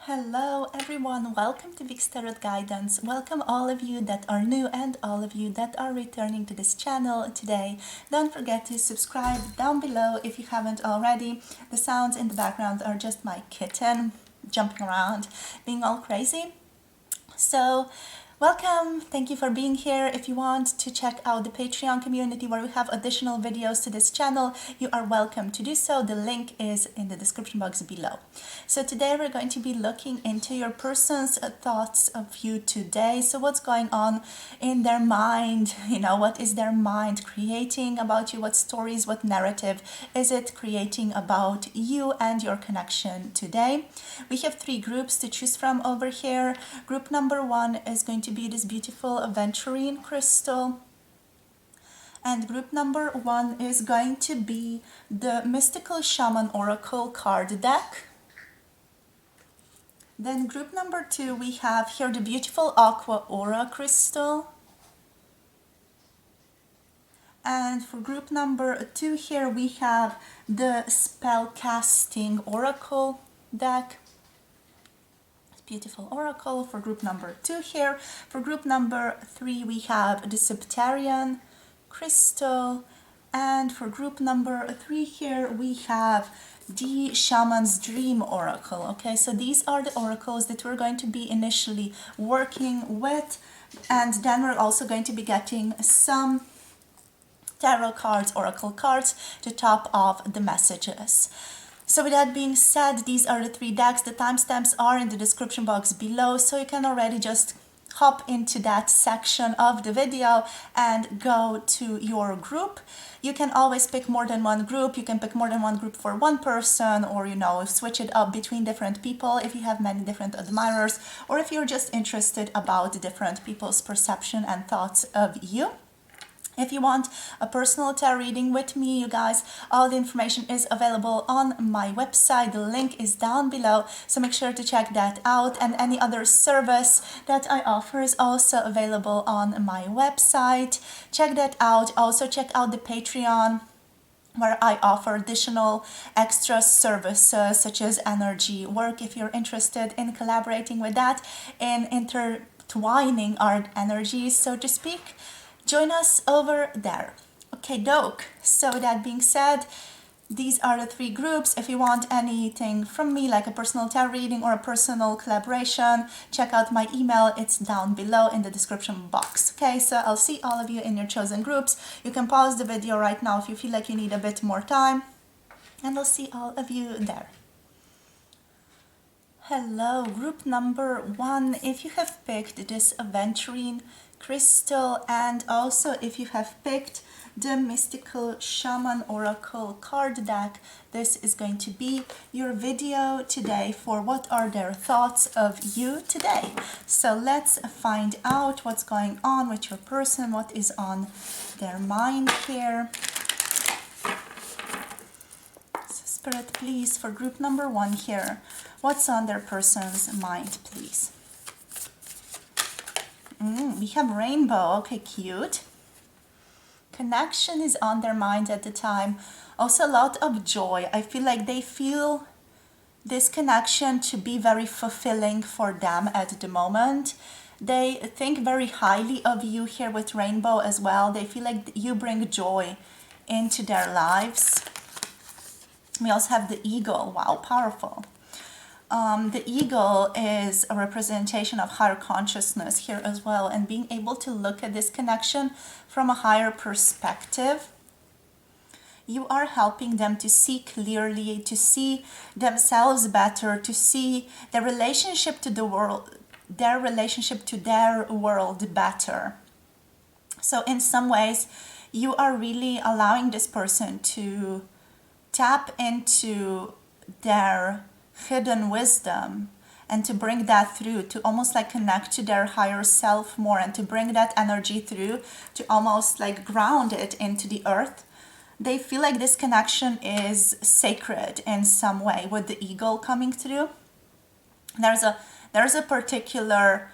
Hello everyone, welcome to Vic's Tarot Guidance. Welcome all of you that are new and all of you that are returning to this channel today. Don't forget to subscribe down below if you haven't already. The sounds in the background are just my kitten jumping around, being all crazy. So welcome, thank you for being here. If you want to check out the Patreon community where we have additional videos to this channel, you are welcome to do so. The link is in the description box below. So today we're going to be looking into your person's thoughts of you today. So what's going on in their mind? What is their mind creating about you? What stories, what narrative is it creating about you and your connection today? We have three groups to choose from over here. Group number one is going to be this beautiful Aventurine crystal. And group number one is going to be the Mystical Shaman Oracle card deck. Then group number two, we have here the beautiful Aqua Aura crystal. And for group number two here, we have the Spellcasting Oracle deck. Beautiful oracle for group number two here. For group number three, we have the Septarian crystal. And for group number three here, we have the Shaman's Dream Oracle. Okay, so these are the oracles that we're going to be initially working with. And then we're also going to be getting some tarot cards, oracle cards to top off the messages. So with that being said, these are the three decks. The timestamps are in the description box below, so you can already just hop into that section of the video and go to your group. You can always pick more than one group. You can pick more than one group for one person, or switch it up between different people if you have many different admirers, or if you're just interested about different people's perception and thoughts of you. If you want a personal tarot reading with me, you guys, all the information is available on my website. The link is down below, so make sure to check that out. And any other service that I offer is also available on my website. Check that out. Also check out the Patreon, where I offer additional extra services such as energy work if you're interested in collaborating with that, in intertwining our energies, so to speak. Join us over there. Okay, doke. So that being said, these are the three groups. If you want anything from me, like a personal tarot reading or a personal collaboration, check out my email. It's down below in the description box. Okay, so I'll see all of you in your chosen groups. You can pause the video right now if you feel like you need a bit more time, and I'll see all of you there. Hello, group number one. If you have picked this Aventurine crystal, and also if you have picked the Mystical Shaman Oracle card deck, this is going to be your video today for what are their thoughts of you today. So let's find out what's going on with your person, what is on their mind here. So Spirit, please, for group number one here, what's on their person's mind, please? We have rainbow. Okay, cute. Connection is on their mind at the time. Also a lot of joy. I feel like they feel this connection to be very fulfilling for them at the moment. They think very highly of you here with rainbow as well. They feel like you bring joy into their lives. We also have the eagle. Wow, powerful. The eagle is a representation of higher consciousness here as well, and being able to look at this connection from a higher perspective. You are helping them to see clearly, to see themselves better, to see their relationship to the world, their relationship to their world better. So in some ways, you are really allowing this person to tap into their hidden wisdom and to bring that through, to almost like connect to their higher self more, and to bring that energy through, to almost like ground it into the earth. They feel like this connection is sacred in some way with the eagle coming through. There's a particular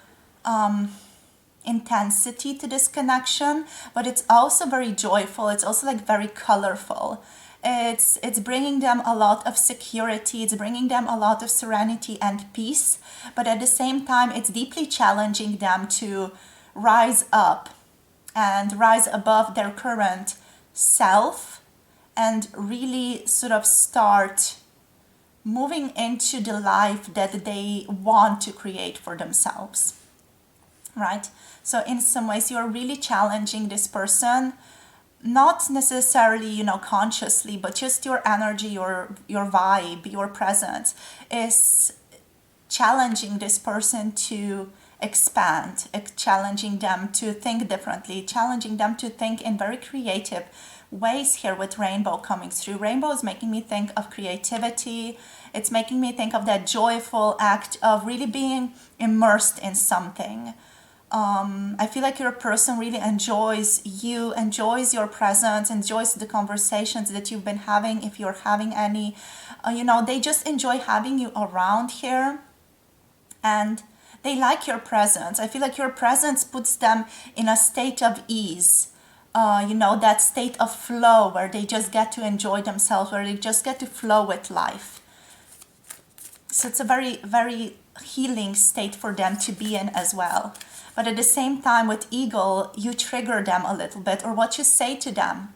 intensity to this connection, but it's also very joyful. It's also like very colorful. It's bringing them a lot of security, it's bringing them a lot of serenity and peace, but at the same time it's deeply challenging them to rise up and rise above their current self and really sort of start moving into the life that they want to create for themselves, right? So in some ways you're really challenging this person, not necessarily, you know, consciously, but just your energy, your vibe, your presence is challenging this person to expand, challenging them to think differently, challenging them to think in very creative ways here with rainbow coming through. Rainbow is making me think of creativity. It's making me think of that joyful act of really being immersed in something. I feel like you're a person really enjoys you, enjoys your presence, enjoys the conversations that you've been having, if you're having any. You know, they just enjoy having you around here, and they like your presence. I feel like your presence puts them in a state of ease. You know, that state of flow where they just get to enjoy themselves, where they just get to flow with life. So it's a very, very healing state for them to be in as well. But at the same time, with Eagle, you trigger them a little bit, or what you say to them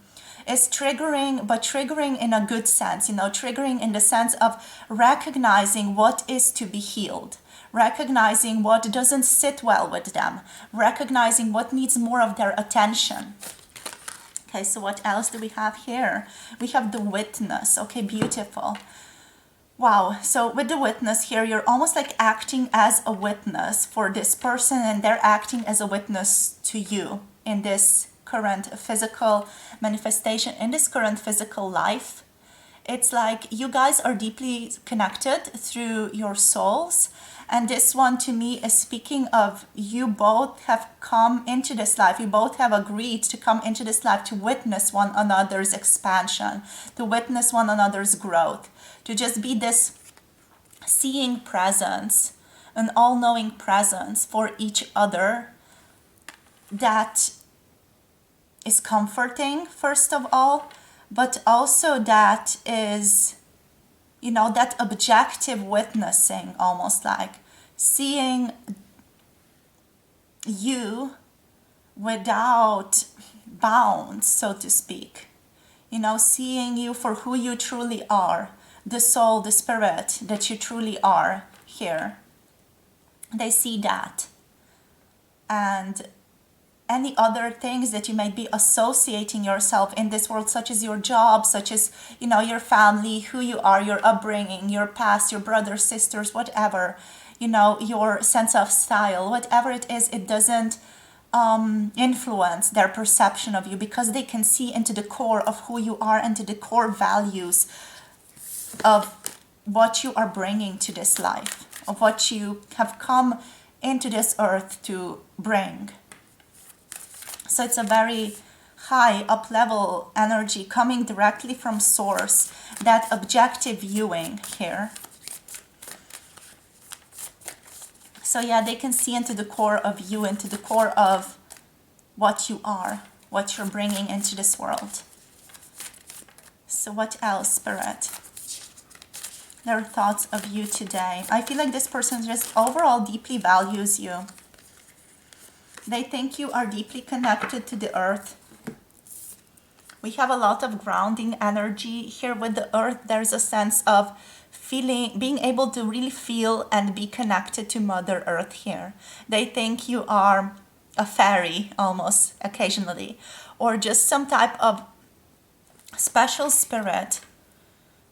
is triggering, but triggering in a good sense, you know, triggering in the sense of recognizing what is to be healed, recognizing what doesn't sit well with them, recognizing what needs more of their attention. Okay, so what else do we have here? We have the Witness. Okay, beautiful. Wow, so with the Witness here, you're almost like acting as a witness for this person, and they're acting as a witness to you in this current physical manifestation, in this current physical life. It's like you guys are deeply connected through your souls. And this one to me is speaking of you both have come into this life. You both have agreed to come into this life to witness one another's expansion, to witness one another's growth, to just be this seeing presence, an all-knowing presence for each other that is comforting, first of all, but also that is, you know, that objective witnessing, almost like seeing you without bounds, so to speak. You know, seeing you for who you truly are, the soul, the spirit that you truly are here. They see that. And any other things that you might be associating yourself in this world, such as your job, such as, you know, your family, who you are, your upbringing, your past, your brothers, sisters, whatever, you know, your sense of style, whatever it is, it doesn't influence their perception of you, because they can see into the core of who you are, into the core values of what you are bringing to this life, of what you have come into this earth to bring. So it's a very high up-level energy coming directly from source, that objective viewing here. So yeah, they can see into the core of you, into the core of what you are, what you're bringing into this world. So what else, Spirit? Their thoughts of you today. I feel like this person just overall deeply values you. They think you are deeply connected to the earth. We have a lot of grounding energy here with the earth. There's a sense of feeling, being able to really feel and be connected to Mother Earth here. They think you are a fairy almost occasionally, or just some type of special spirit,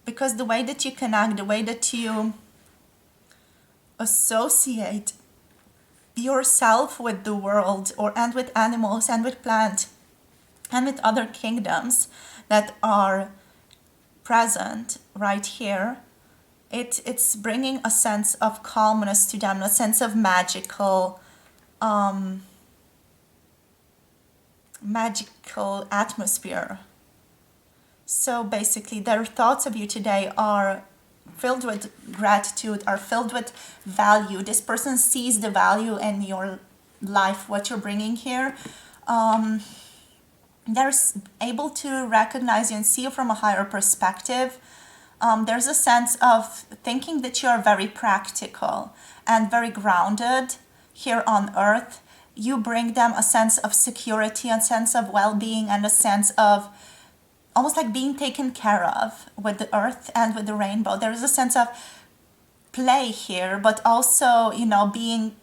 because the way that you connect, the way that you associate yourself with the world, and with animals and with plants and with other kingdoms that are present right here, it's bringing a sense of calmness to them, a sense of magical atmosphere. So basically their thoughts of you today are filled with gratitude, are filled with value. This person sees the value in your life, what you're bringing here. they're able to recognize you and see you from a higher perspective. There's a sense of thinking that you are very practical and very grounded here on earth. You bring them a sense of security, a sense of well-being, and a sense of almost like being taken care of with the earth and with the rainbow. There is a sense of play here, but also, you know, being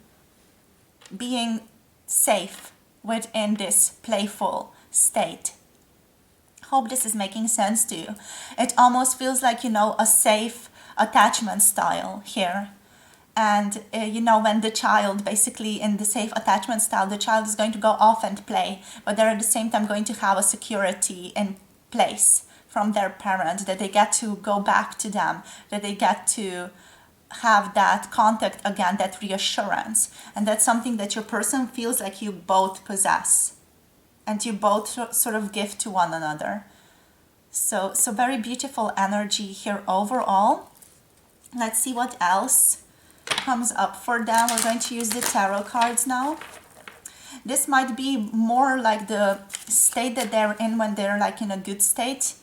safe within this playful state. Hope this is making sense to you. It almost feels like, you know, a safe attachment style here. And, you know, when the child, basically in the safe attachment style, the child is going to go off and play, but they're at the same time going to have a security in place from their parent, that they get to go back to them, that they get to have that contact again, that reassurance. And that's something that your person feels like you both possess and you both sort of give to one another. So very beautiful energy here overall. Let's see what else comes up for them. We're going to use the tarot cards now. This might be more like the state that they're in when they're like in a good state.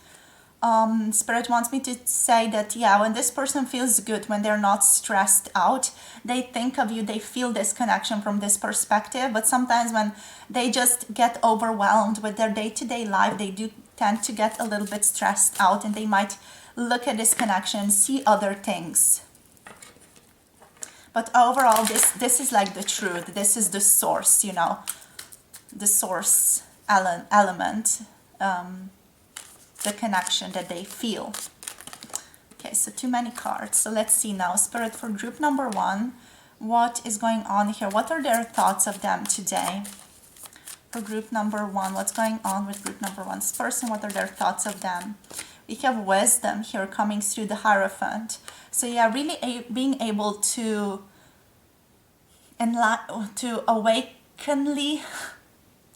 Spirit wants me to say that, yeah, when this person feels good, when they're not stressed out, they think of you, they feel this connection from this perspective. But sometimes when they just get overwhelmed with their day-to-day life, they do tend to get a little bit stressed out, and they might look at this connection and see other things. But overall, this is like the truth. This is the source, you know, the source element, the connection that they feel. Okay, so too many cards. So let's see now, Spirit, for group number 1, what is going on here? What are their thoughts of them today? For group number 1, what's going on with group number 1's person? What are their thoughts of them? We have wisdom here coming through the Hierophant. So yeah, really being able to awakenly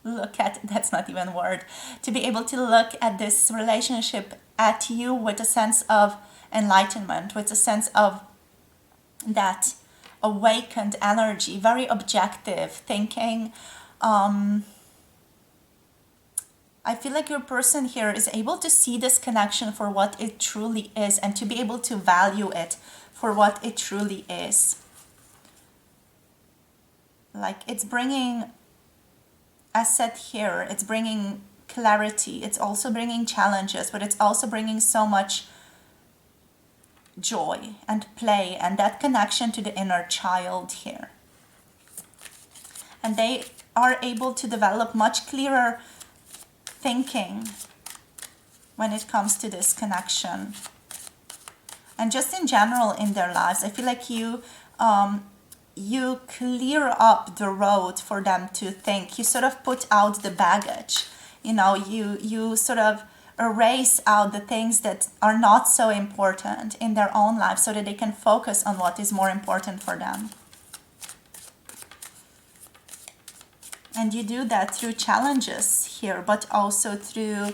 look at, that's not even a word, to be able to look at this relationship at you with a sense of enlightenment, with a sense of that awakened energy, very objective thinking. I feel like your person here is able to see this connection for what it truly is and to be able to value it for what it truly is. Like, it's bringing, as said here, it's bringing clarity, it's also bringing challenges, but it's also bringing so much joy and play and that connection to the inner child here. And they are able to develop much clearer thinking when it comes to this connection. And just in general in their lives, I feel like you clear up the road for them to think. You sort of put out the baggage. You know, you sort of erase out the things that are not so important in their own life so that they can focus on what is more important for them. And you do that through challenges here, but also through,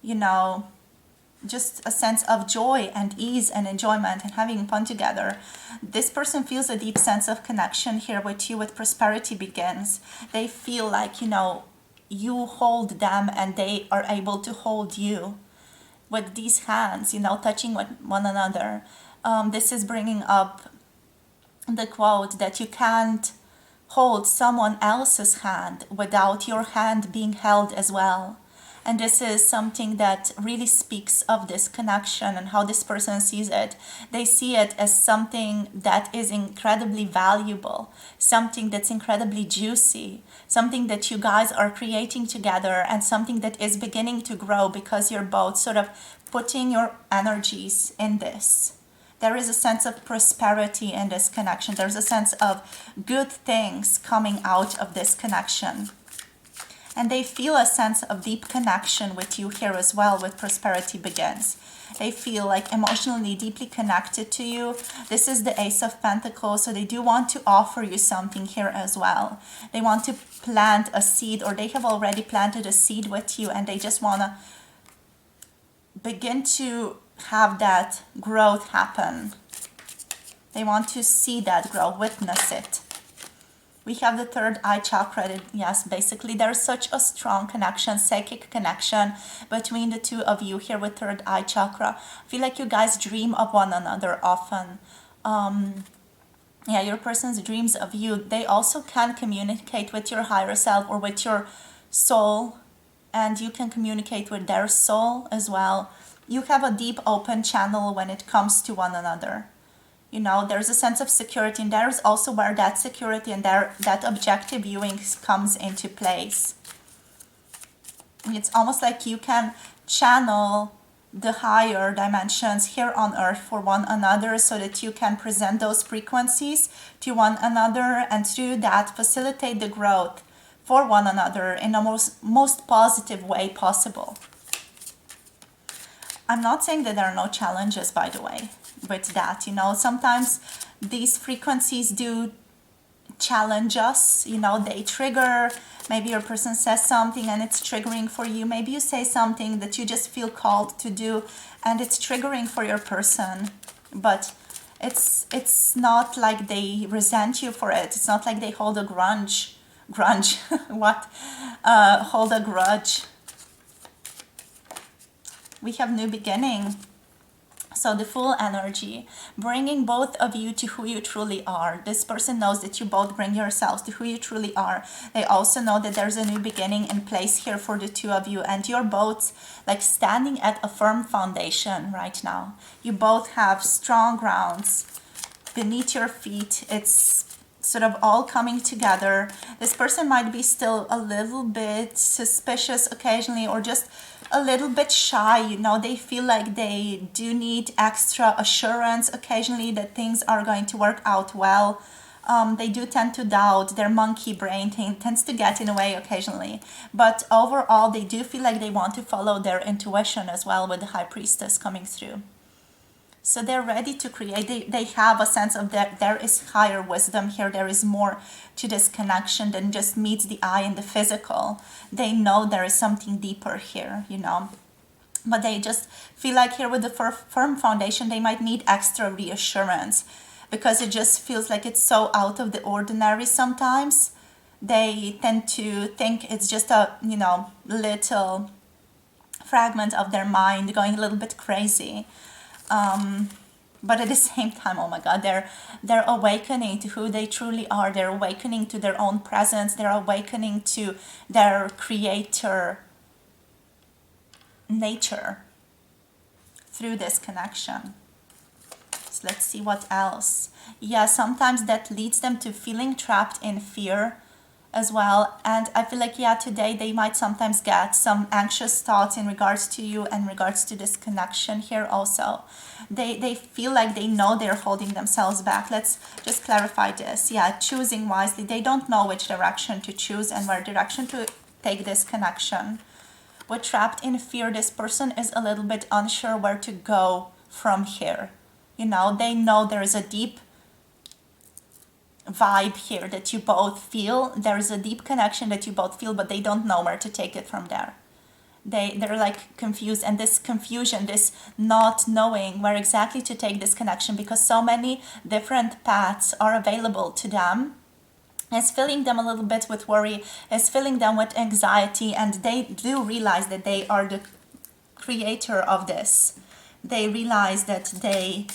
you know, just a sense of joy and ease and enjoyment and having fun together. This person feels a deep sense of connection here with you, with prosperity begins. They feel like, you know, you hold them and they are able to hold you with these hands, you know, touching with one another. This is bringing up the quote that you can't hold someone else's hand without your hand being held as well. And this is something that really speaks of this connection and how this person sees it. They see it as something that is incredibly valuable, something that's incredibly juicy, something that you guys are creating together, and something that is beginning to grow because you're both sort of putting your energies in this. There is a sense of prosperity in this connection. There's a sense of good things coming out of this connection. And they feel a sense of deep connection with you here as well, with prosperity begins. They feel like emotionally deeply connected to you. This is the Ace of Pentacles, so they do want to offer you something here as well. They want to plant a seed, or they have already planted a seed with you, and they just want to begin to have that growth happen. They want to see that grow, witness it. We have the third eye chakra. Yes, basically there's such a strong connection, psychic connection between the two of you here with third eye chakra. I feel like you guys dream of one another often. Yeah, your person's dreams of you. They also can communicate with your higher self or with your soul, and you can communicate with their soul as well. You have a deep open channel when it comes to one another. You know, there's a sense of security, and there's also where that security and that objective viewing comes into place. It's almost like you can channel the higher dimensions here on earth for one another, so that you can present those frequencies to one another, and through that facilitate the growth for one another in the most positive way possible. I'm not saying that there are no challenges, by the way, with that. You know, sometimes these frequencies do challenge us. You know, they trigger. Maybe your person says something and it's triggering for you. Maybe you say something that you just feel called to do and it's triggering for your person. But it's not like they resent you for it. It's not like they hold a grudge. What? Hold a grudge. We have new beginning. So the full energy, bringing both of you to who you truly are. This person knows that you both bring yourselves to who you truly are. They also know that there's a new beginning in place here for the two of you. And you're both like standing at a firm foundation right now. You both have strong grounds beneath your feet. It's sort of all coming together. This person might be still a little bit suspicious occasionally, or just a little bit shy. You know, they feel like they do need extra assurance occasionally that things are going to work out well. They do tend to doubt. Their monkey brain tends to get in the way occasionally. But overall, they do feel like they want to follow their intuition as well, with the High Priestess coming through. So they're ready to create. They have a sense of that there is higher wisdom here. There is more to this connection than just meets the eye and the physical. They know there is something deeper here, you know. But they just feel like here with the firm foundation, they might need extra reassurance, because it just feels like it's so out of the ordinary sometimes. They tend to think it's just a, you know, little fragment of their mind going a little bit crazy. But at the same time, oh my God, they're awakening to who they truly are. They're awakening to their own presence. They're awakening to their creator nature through this connection. So let's see what else. Yeah, sometimes that leads them to feeling trapped in fear as well. And I feel like, yeah, today they might sometimes get some anxious thoughts in regards to you and regards to this connection here also. They feel like they know they're holding themselves back. Let's just clarify this. Yeah, choosing wisely. They don't know which direction to choose and where direction to take this connection. With trapped in fear, this person is a little bit unsure where to go from here. You know, they know there is a deep vibe here that you both feel. There is a deep connection that you both feel, but they don't know where to take it from there. They're like confused, and this confusion, this not knowing where exactly to take this connection, because so many different paths are available to them, is filling them a little bit with worry, is filling them with anxiety, and they do realize that they are the creator of this. They realize that they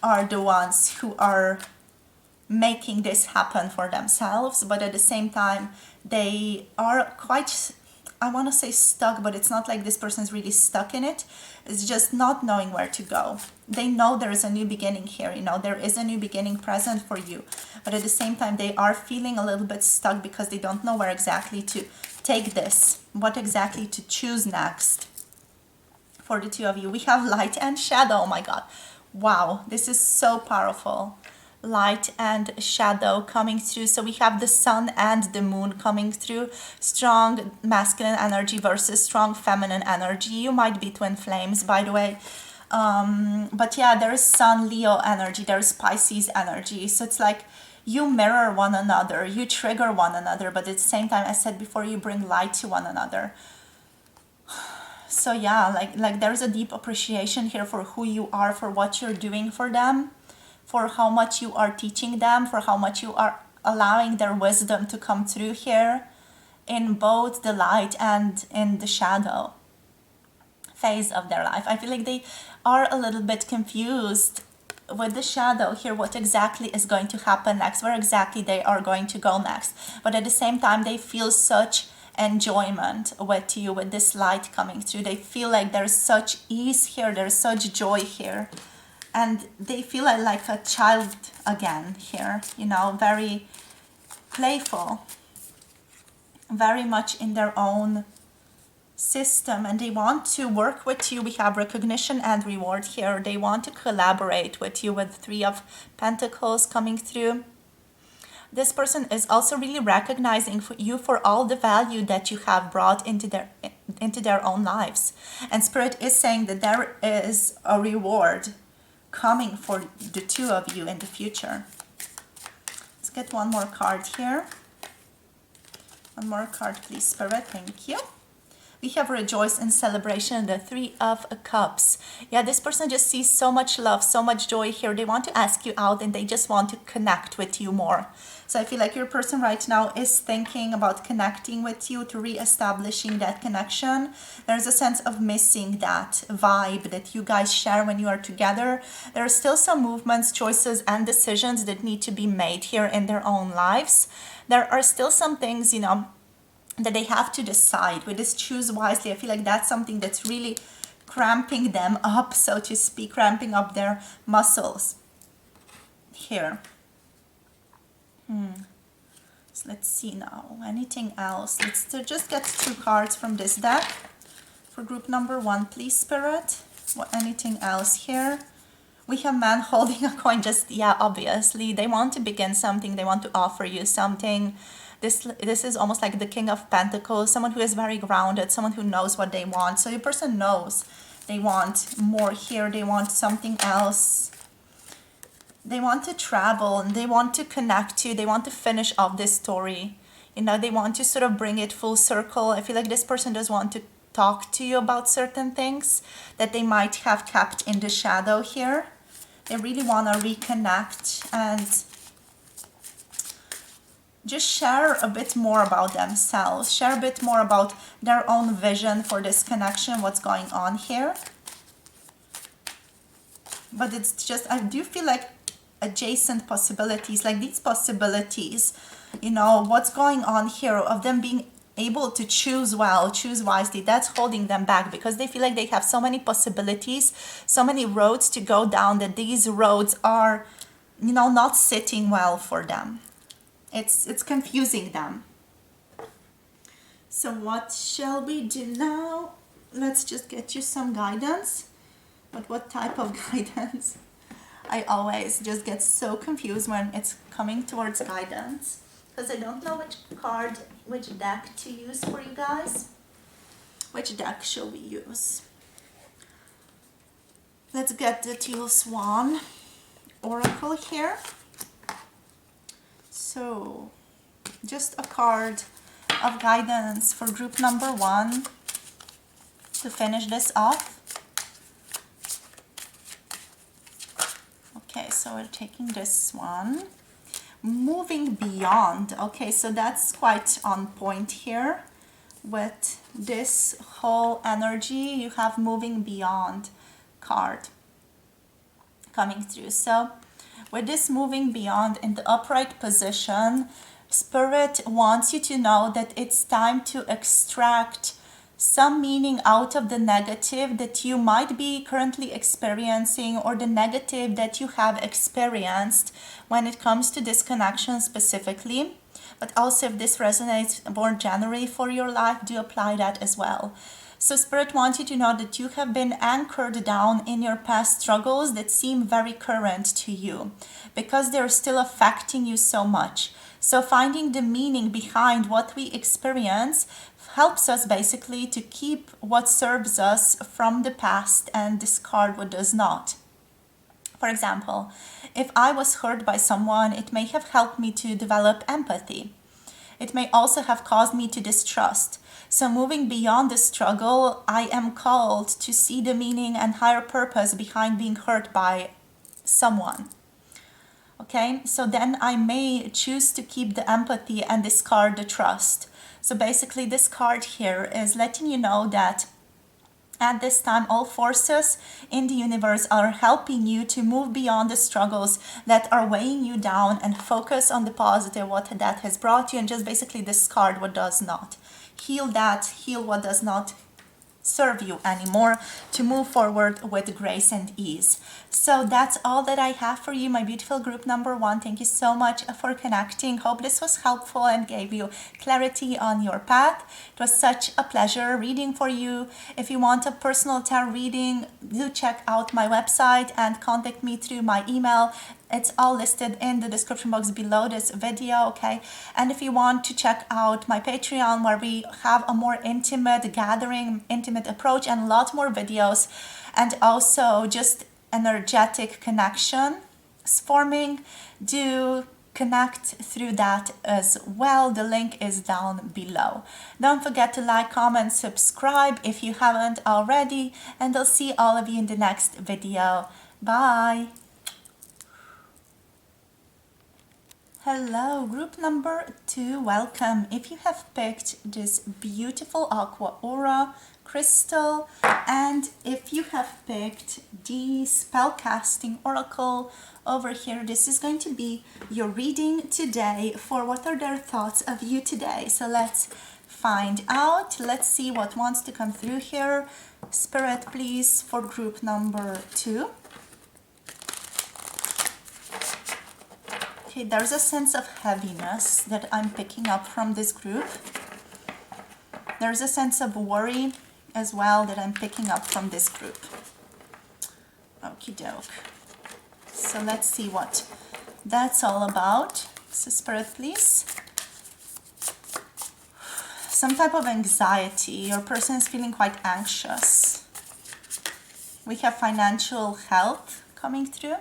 are the ones who are making this happen for themselves, but at the same time they are quite, I want to say stuck, but it's not like this person is really stuck in it. It's just not knowing where to go. They know there is a new beginning here, you know, there is a new beginning present for you, but at the same time they are feeling a little bit stuck because they don't know where exactly to take this, what exactly to choose next. For the two of you, we have light and shadow. Oh my God, wow, this is so powerful. Light and shadow coming through. So we have the sun and the moon coming through. Strong masculine energy versus strong feminine energy. You might be twin flames, by the way. But yeah, there is sun Leo energy. There is Pisces energy. So it's like you mirror one another. You trigger one another. But at the same time, I said before, you bring light to one another. So yeah, like there's a deep appreciation here for who you are, for what you're doing for them, for how much you are teaching them, for how much you are allowing their wisdom to come through here in both the light and in the shadow phase of their life. I feel like they are a little bit confused with the shadow here, what exactly is going to happen next, where exactly they are going to go next. But at the same time, they feel such enjoyment with you, with this light coming through. They feel like there's such ease here, there's such joy here. And they feel like a child again here, you know, very playful, very much in their own system, and they want to work with you. We have recognition and reward here. They want to collaborate with you with Three of Pentacles coming through. This person is also really recognizing you for all the value that you have brought into their own lives. And Spirit is saying that there is a reward coming for the two of you in the future. Let's get one more card here. One more card, please, Spirit. Thank you. We have rejoice and celebration, the Three of Cups. Yeah, this person just sees so much love, so much joy here. They want to ask you out and they just want to connect with you more. So I feel like your person right now is thinking about connecting with you, to re-establishing that connection. There's a sense of missing that vibe that you guys share when you are together. There are still some movements, choices, and decisions that need to be made here in their own lives. There are still some things, you know, that they have to decide. With this choose wisely, I feel like that's something that's really cramping them up, so to speak, cramping up their muscles here. So let's see now. Anything else? Let's just get 2 cards from this deck for group number 1, please, Spirit. What? Anything else here? We have man holding a coin. Just, yeah, obviously they want to begin something. They want to offer you something. This is almost like the King of Pentacles, someone who is very grounded, someone who knows what they want. So your person knows they want more here. They want something else. They want to travel and they want to connect to. They want to finish off this story. You know, they want to sort of bring it full circle. I feel like this person does want to talk to you about certain things that they might have kept in the shadow here. They really want to reconnect and just share a bit more about themselves, share a bit more about their own vision for this connection, what's going on here. But it's just, I do feel like adjacent possibilities, like these possibilities, you know, what's going on here of them being able to choose well, choose wisely, that's holding them back because they feel like they have so many possibilities, so many roads to go down, that these roads are, you know, not sitting well for them. It's confusing them. So what shall we do now? Let's just get you some guidance. But what type of guidance? I always just get so confused when it's coming towards guidance, because I don't know which card, which deck to use for you guys. Which deck shall we use? Let's get the Teal Swan Oracle here. So, just a card of guidance for group number 1 to finish this off. Okay, so we're taking this one. Moving beyond. Okay, so that's quite on point here. With this whole energy, you have moving beyond card coming through. So with this moving beyond in the upright position, Spirit wants you to know that it's time to extract some meaning out of the negative that you might be currently experiencing, or the negative that you have experienced when it comes to this connection specifically. But also, if this resonates more generally for your life, do apply that as well. So Spirit wants you to know that you have been anchored down in your past struggles that seem very current to you because they're still affecting you so much. So finding the meaning behind what we experience helps us basically to keep what serves us from the past and discard what does not. For example, if I was hurt by someone, it may have helped me to develop empathy. It may also have caused me to distrust. So moving beyond the struggle, I am called to see the meaning and higher purpose behind being hurt by someone. Okay, so then I may choose to keep the empathy and discard the trust. So basically, this card here is letting you know that at this time, all forces in the universe are helping you to move beyond the struggles that are weighing you down and focus on the positive, what that has brought you, and just basically discard what does not. Heal that, heal what does not serve you anymore, to move forward with grace and ease. So that's all that I have for you, my beautiful group number 1. Thank you so much for connecting. Hope this was helpful and gave you clarity on your path. It was such a pleasure reading for you. If you want a personal tarot reading, do check out my website and contact me through my email. It's all listed in the description box below this video, okay? And if you want to check out my Patreon, where we have a more intimate gathering, intimate approach, and a lot more videos, and also just energetic connection forming, do connect through that as well. The link is down below. Don't forget to like, comment, subscribe if you haven't already, and I'll see all of you in the next video. Bye. Hello, group number 2, welcome. If you have picked this beautiful Aqua Aura crystal, and if you have picked the Spellcasting Oracle over here, this is going to be your reading today for what are their thoughts of you today. So let's find out. Let's see what wants to come through here. Spirit, please, for group number 2. Okay, there's a sense of heaviness that I'm picking up from this group. There's a sense of worry as well that I'm picking up from this group. Okie doke. So let's see what that's all about. So Spirit, please. Some type of anxiety. Your person is feeling quite anxious. We have financial health coming through.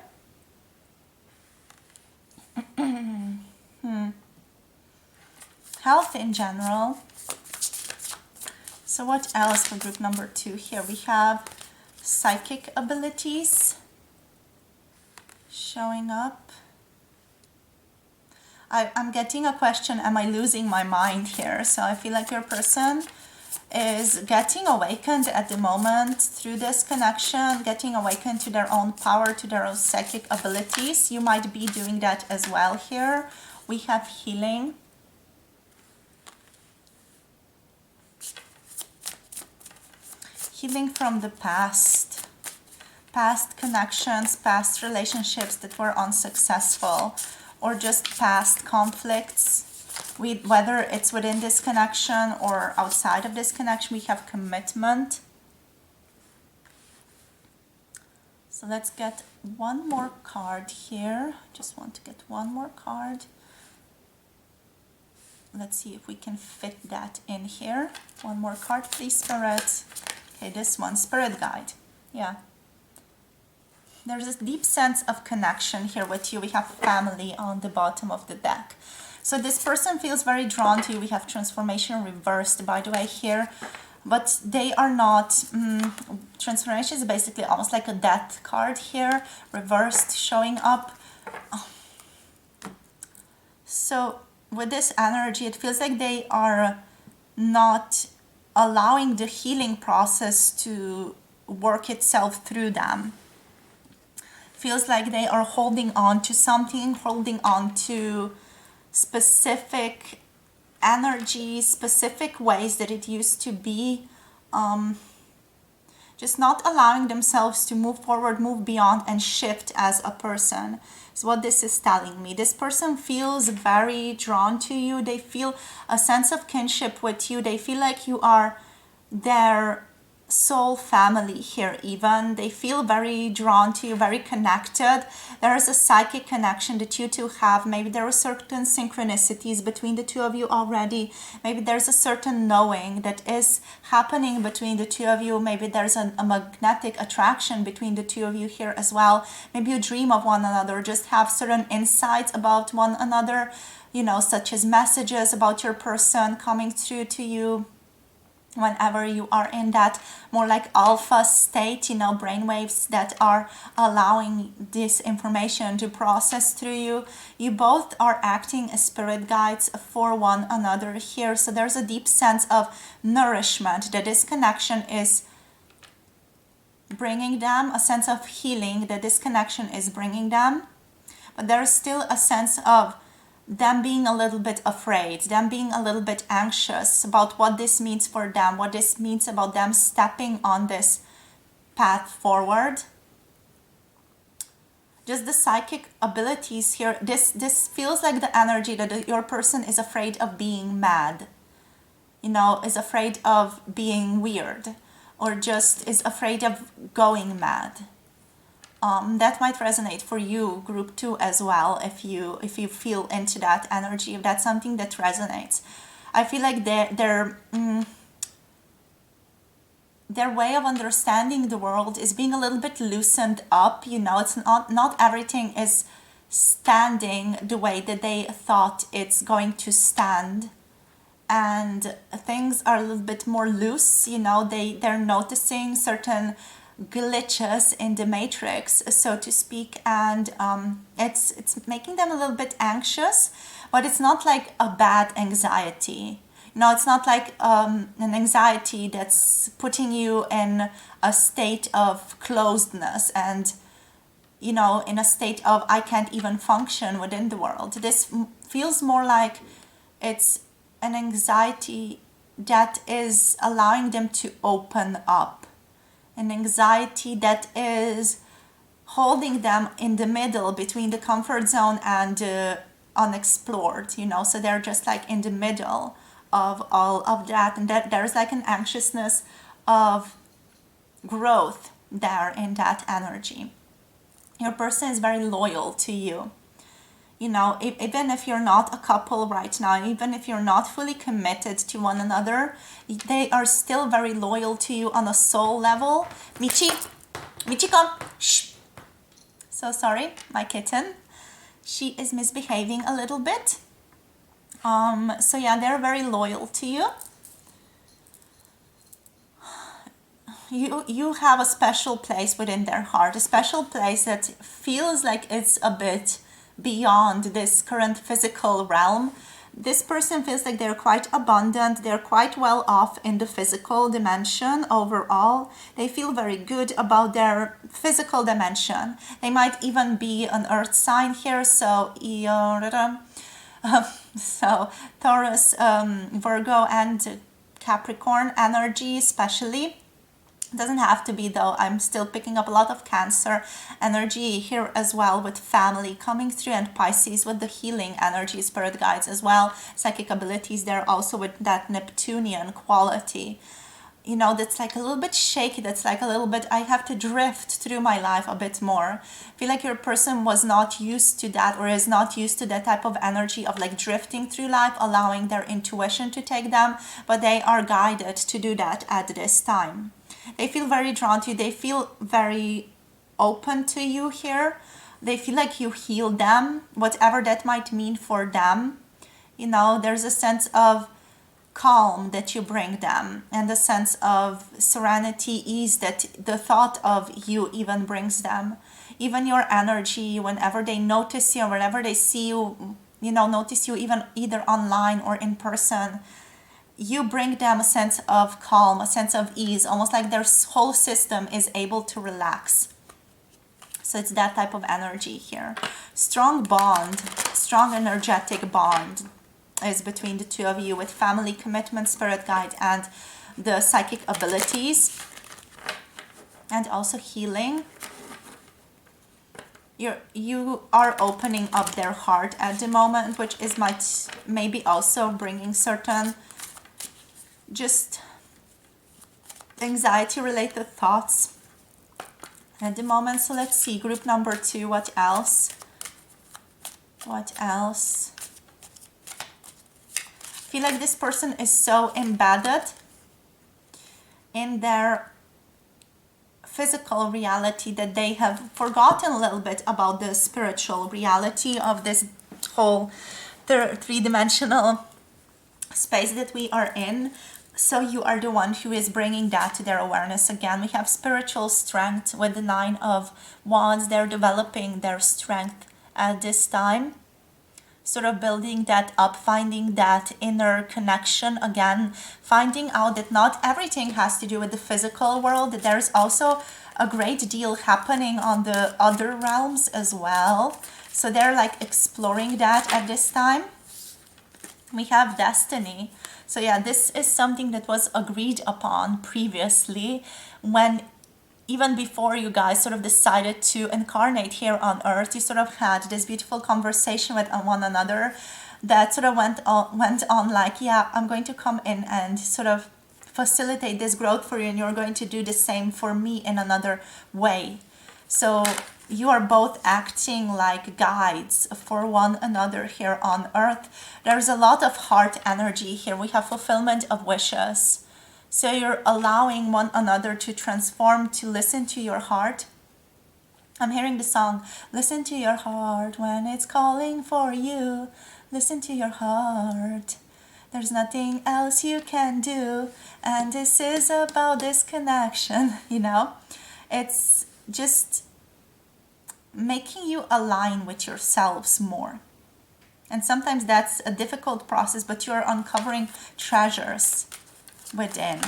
Health in general. So what else for group number 2 here? We have psychic abilities showing up. I'm getting a question, am I losing my mind here? So I feel like your person is getting awakened at the moment through this connection, getting awakened to their own power, to their own psychic abilities. You might be doing that as well here. We have healing. Healing from the past. Past connections, past relationships that were unsuccessful, or just past conflicts. Whether it's within this connection or outside of this connection, we have commitment. So let's get one more card here. Just want to get one more card. Let's see if we can fit that in here. One more card, please, Spirit. Okay, this one, Spirit Guide. Yeah. There's this deep sense of connection here with you. We have family on the bottom of the deck. So this person feels very drawn to you. We have transformation reversed, by the way, here. But they are not... transformation is basically almost like a death card here. Reversed, showing up. So with this energy, it feels like they are not allowing the healing process to work itself through them. Feels like they are holding on to something, holding on to specific energy, specific ways that it used to be, just not allowing themselves to move forward, move beyond, and shift as a person. Is what this is telling me. This person feels very drawn to you. They feel a sense of kinship with you. They feel like you are their soul family here even. They feel very drawn to you, very connected. There is a psychic connection that you two have. Maybe there are certain synchronicities between the two of you already. Maybe there's a certain knowing that is happening between the two of you. Maybe there's a magnetic attraction between the two of you here as well. Maybe you dream of one another, just have certain insights about one another, you know, such as messages about your person coming through to you. whenever you are in that more like alpha state, you know, brainwaves that are allowing this information to process through you, you both are acting as spirit guides for one another here. So there's a deep sense of nourishment that this connection is bringing them, a sense of healing that this connection is bringing them. But there's still a sense of them being a little bit afraid, them being a little bit anxious about what this means for them, what this means about them stepping on this path forward. Just the psychic abilities here, this feels like the energy that your person is afraid of being mad, you know, is afraid of being weird, or just is afraid of going mad. That might resonate for you, group 2, as well, if you feel into that energy, if that's something that resonates. I feel like their way of understanding the world is being a little bit loosened up. You know, it's not everything is standing the way that they thought it's going to stand, and things are a little bit more loose. You know, they're noticing certain glitches in the matrix, so to speak, and it's making them a little bit anxious, but it's not like a bad anxiety. No, it's not like an anxiety that's putting you in a state of closedness and, you know, in a state of I can't even function within the world. This feels more like it's an anxiety that is allowing them to open up, an anxiety that is holding them in the middle between the comfort zone and unexplored, you know, so they're just like in the middle of all of that, and that there's like an anxiousness of growth there in that energy. Your person is very loyal to you. You know, even if you're not a couple right now, even if you're not fully committed to one another, they are still very loyal to you on a soul level. Michi, come. Shh. So sorry, my kitten. She is misbehaving a little bit. So yeah, they're very loyal to you. You have a special place within their heart, a special place that feels like it's a bit beyond this current physical realm. This person feels like they're quite abundant, they're quite well off in the physical dimension overall. They feel very good about their physical dimension. They might even be an earth sign here, so Taurus, Virgo and Capricorn energy especially. Doesn't have to be though. I'm still picking up a lot of Cancer energy here as well, with family coming through, and Pisces with the healing energy, spirit guides as well, psychic abilities there also with that Neptunian quality. You know, that's like a little bit shaky, that's like a little bit, I have to drift through my life a bit more. I feel like your person was not used to that, or is not used to that type of energy of like drifting through life, allowing their intuition to take them, but they are guided to do that at this time. They feel very drawn to you. They feel very open to you here. They feel like you heal them, whatever that might mean for them. You know, there's a sense of calm that you bring them, and a sense of serenity, ease that the thought of you even brings them. Even your energy, whenever they notice you, whenever they see you, you know, notice you even either online or in person, you bring them a sense of calm, a sense of ease, almost like their whole system is able to relax. So it's that type of energy here. Strong bond, strong energetic bond is between the two of you, with family, commitment, spirit guide, and the psychic abilities, and also healing. You are opening up their heart at the moment, which is maybe also bringing certain just anxiety related thoughts at the moment. So let's see, group number 2, what else? What else? I feel like this person is so embedded in their physical reality that they have forgotten a little bit about the spiritual reality of this whole three-dimensional space that we are in. So you are the one who is bringing that to their awareness. Again, we have spiritual strength with the Nine of Wands. They're developing their strength at this time, sort of building that up, finding that inner connection again, finding out that not everything has to do with the physical world. There's also a great deal happening on the other realms as well. So they're like exploring that at this time. We have destiny. So yeah, this is something that was agreed upon previously, when even before you guys sort of decided to incarnate here on earth. You sort of had this beautiful conversation with one another that sort of went on like, yeah, I'm going to come in and sort of facilitate this growth for you, and you're going to do the same for me in another way. So you are both acting like guides for one another here on earth. There's a lot of heart energy here. We have fulfillment of wishes. So you're allowing one another to transform, to listen to your heart. I'm hearing the song, listen to your heart when it's calling for you. Listen to your heart. There's nothing else you can do. And this is about this connection, you know. It's just making you align with yourselves more. And sometimes that's a difficult process, but you're uncovering treasures within.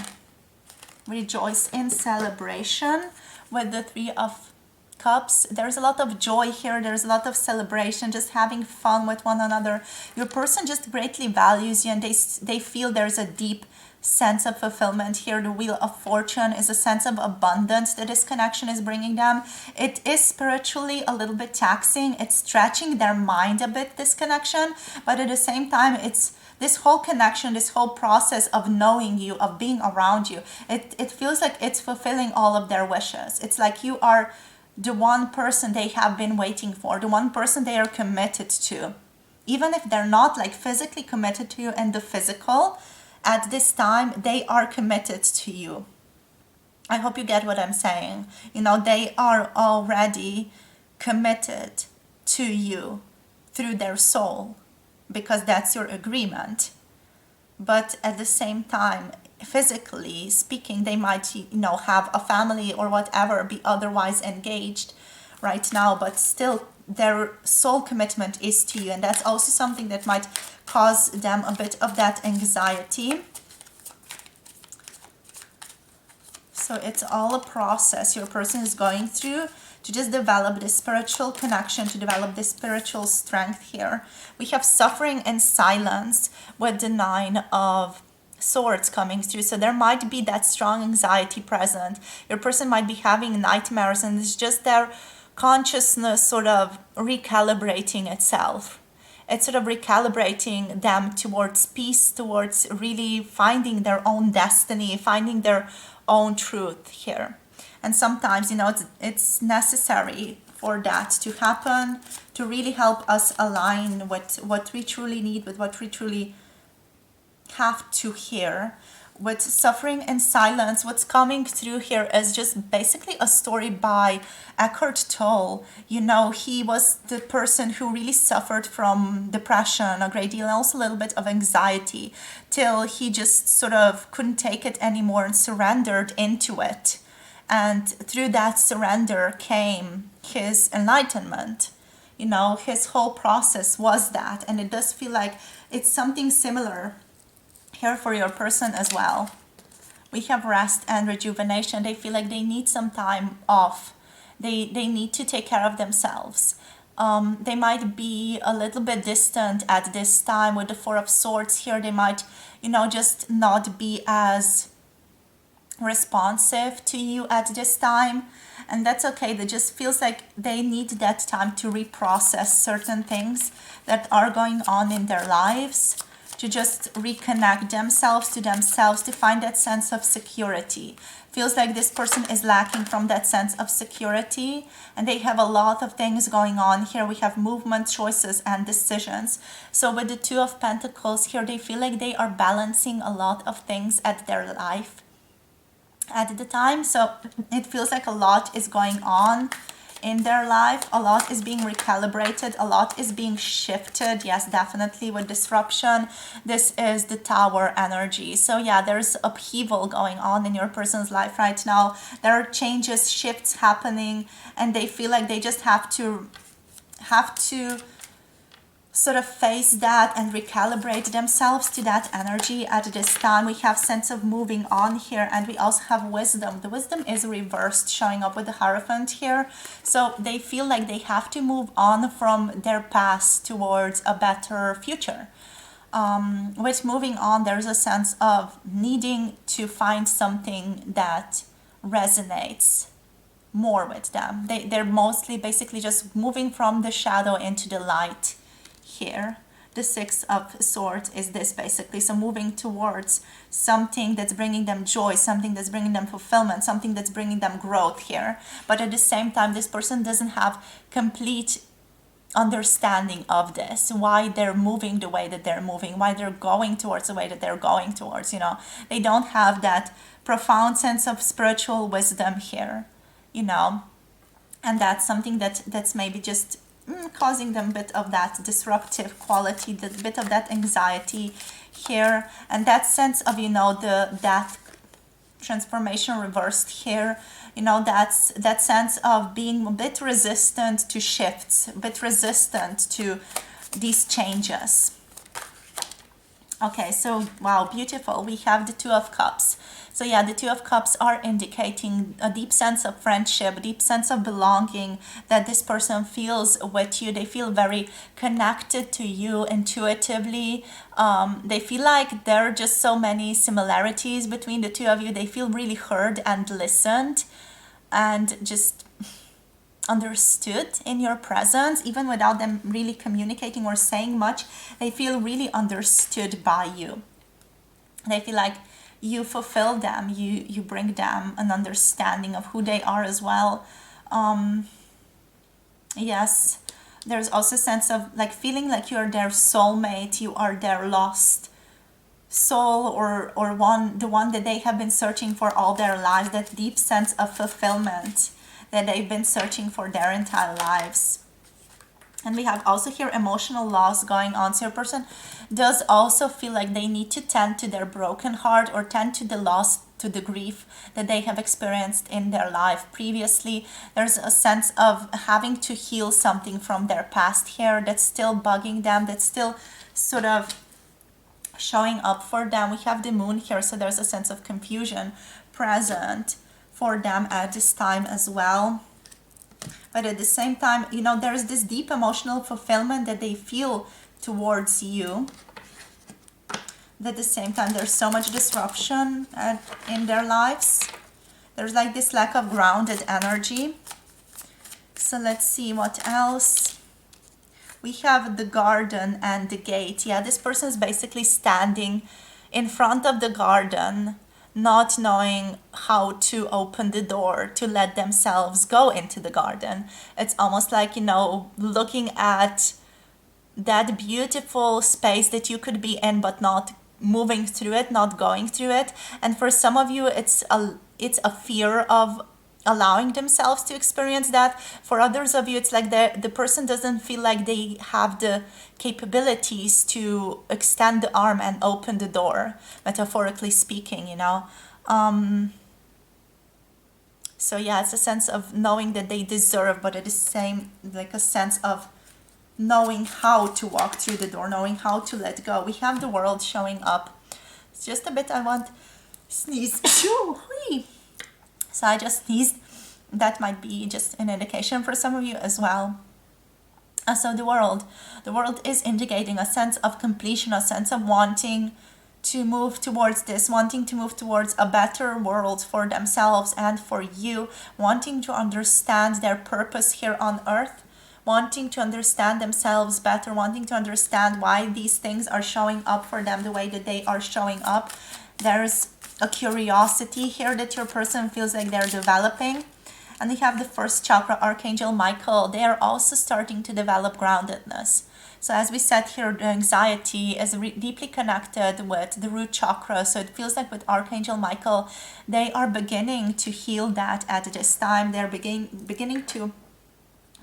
Rejoice in celebration with the Three of Cups. There's a lot of joy here. There's a lot of celebration, just having fun with one another. Your person just greatly values you, and they feel there's a deep sense of fulfillment here. The Wheel of Fortune is a sense of abundance that this connection is bringing them. It is spiritually a little bit taxing. It's stretching their mind a bit, this connection, but at the same time, it's this whole connection, this whole process of knowing you, of being around you, it feels like it's fulfilling all of their wishes. It's like you are the one person they have been waiting for, the one person they are committed to. Even if they're not like physically committed to you in the physical, at this time, they are committed to you. I hope you get what I'm saying. You know, they are already committed to you through their soul, because that's your agreement. But at the same time, physically speaking, they might, you know, have a family or whatever, be otherwise engaged right now, but still their soul commitment is to you. And that's also something that might cause them a bit of that anxiety. So it's all a process your person is going through to just develop this spiritual connection, to develop this spiritual strength here. We have suffering and silence with the Nine of Swords coming through. So there might be that strong anxiety present. Your person might be having nightmares, and it's just their consciousness sort of recalibrating itself. It's sort of recalibrating them towards peace, towards really finding their own destiny, finding their own truth here. And sometimes, you know, it's necessary for that to happen, to really help us align with what we truly need, with what we truly have to hear. With suffering and silence, what's coming through here is just basically a story by Eckhart Tolle. You know, he was the person who really suffered from depression a great deal, and also a little bit of anxiety, till he just sort of couldn't take it anymore and surrendered into it. And through that surrender came his enlightenment. You know, his whole process was that. And it does feel like it's something similar here for your person as well. We have rest and rejuvenation. They feel like they need some time off. They need to take care of themselves. They might be a little bit distant at this time with the Four of Swords here. They might, you know, just not be as responsive to you at this time, and that's okay. That just feels like they need that time to reprocess certain things that are going on in their lives, to just reconnect themselves, to find that sense of security. Feels like this person is lacking from that sense of security, and they have a lot of things going on here. We have movement, choices, and decisions. So with the Two of Pentacles here, they feel like they are balancing a lot of things at their life at the time. So it feels like a lot is going on in their life. A lot is being recalibrated, a lot is being shifted. Yes, definitely with disruption. This is the Tower energy. So yeah, there's upheaval going on in your person's life right now. There are changes, shifts happening, and they feel like they just have to sort of face that and recalibrate themselves to that energy at this time. We have sense of moving on here, and we also have wisdom. The wisdom is reversed, showing up with the Hierophant here. So they feel like they have to move on from their past towards a better future. With moving on, there's a sense of needing to find something that resonates more with them. They're mostly basically just moving from the shadow into the light here. The Six of Swords is this basically. So moving towards something that's bringing them joy, something that's bringing them fulfillment, something that's bringing them growth here. But at the same time, this person doesn't have complete understanding of this, why they're moving the way that they're moving, why they're going towards the way that they're going towards, you know. They don't have that profound sense of spiritual wisdom here, you know. And that's something that's maybe just causing them a bit of that disruptive quality, the bit of that anxiety here, and that sense of, you know, that transformation reversed here. You know, that's that sense of being a bit resistant to shifts, a bit resistant to these changes. Okay, so wow, beautiful. We have the Two of Cups. So yeah, the Two of Cups are indicating a deep sense of friendship, a deep sense of belonging that this person feels with you. They feel very connected to you intuitively. They feel like there are just so many similarities between the two of you. They feel really heard and listened and just understood in your presence, even without them really communicating or saying much. They feel really understood by you. They feel like you fulfill them, you bring them an understanding of who they are as well. Yes, there's also a sense of like feeling like you're their soulmate, you are their lost soul, or the one that they have been searching for all their lives, that deep sense of fulfillment that they've been searching for their entire lives. And we have also here emotional loss going on. So your person does also feel like they need to tend to their broken heart, or tend to the loss, to the grief that they have experienced in their life previously. There's a sense of having to heal something from their past here that's still bugging them, that's still sort of showing up for them. We have the Moon here, so there's a sense of confusion present for them at this time as well. But at the same time, you know, there's this deep emotional fulfillment that they feel towards you. But at the same time, there's so much disruption in their lives. There's like this lack of grounded energy. So let's see what else. We have the Garden and the Gate. Yeah, this person is basically standing in front of the garden, not knowing how to open the door to let themselves go into the garden. It's almost like, you know, looking at that beautiful space that you could be in, but not moving through it, not going through it. And for some of you, it's a fear of allowing themselves to experience that. For others of you, it's like the person doesn't feel like they have the capabilities to extend the arm and open the door, metaphorically speaking, you know. So yeah, it's a sense of knowing that they deserve, but at the same, like a sense of knowing how to walk through the door, knowing how to let go. We have the World showing up. It's just a bit, I want sneeze. So I just sneezed. That might be just an indication for some of you as well. So the world is indicating a sense of completion, a sense of wanting to move towards this, wanting to move towards a better world for themselves and for you, wanting to understand their purpose here on earth, wanting to understand themselves better, wanting to understand why these things are showing up for them the way that they are showing up. There's a curiosity here that your person feels like they're developing. And we have the first chakra, Archangel Michael. They are also starting to develop groundedness. So as we said here, the anxiety is deeply connected with the root chakra. So it feels like with Archangel Michael, they are beginning to heal that at this time. They're beginning to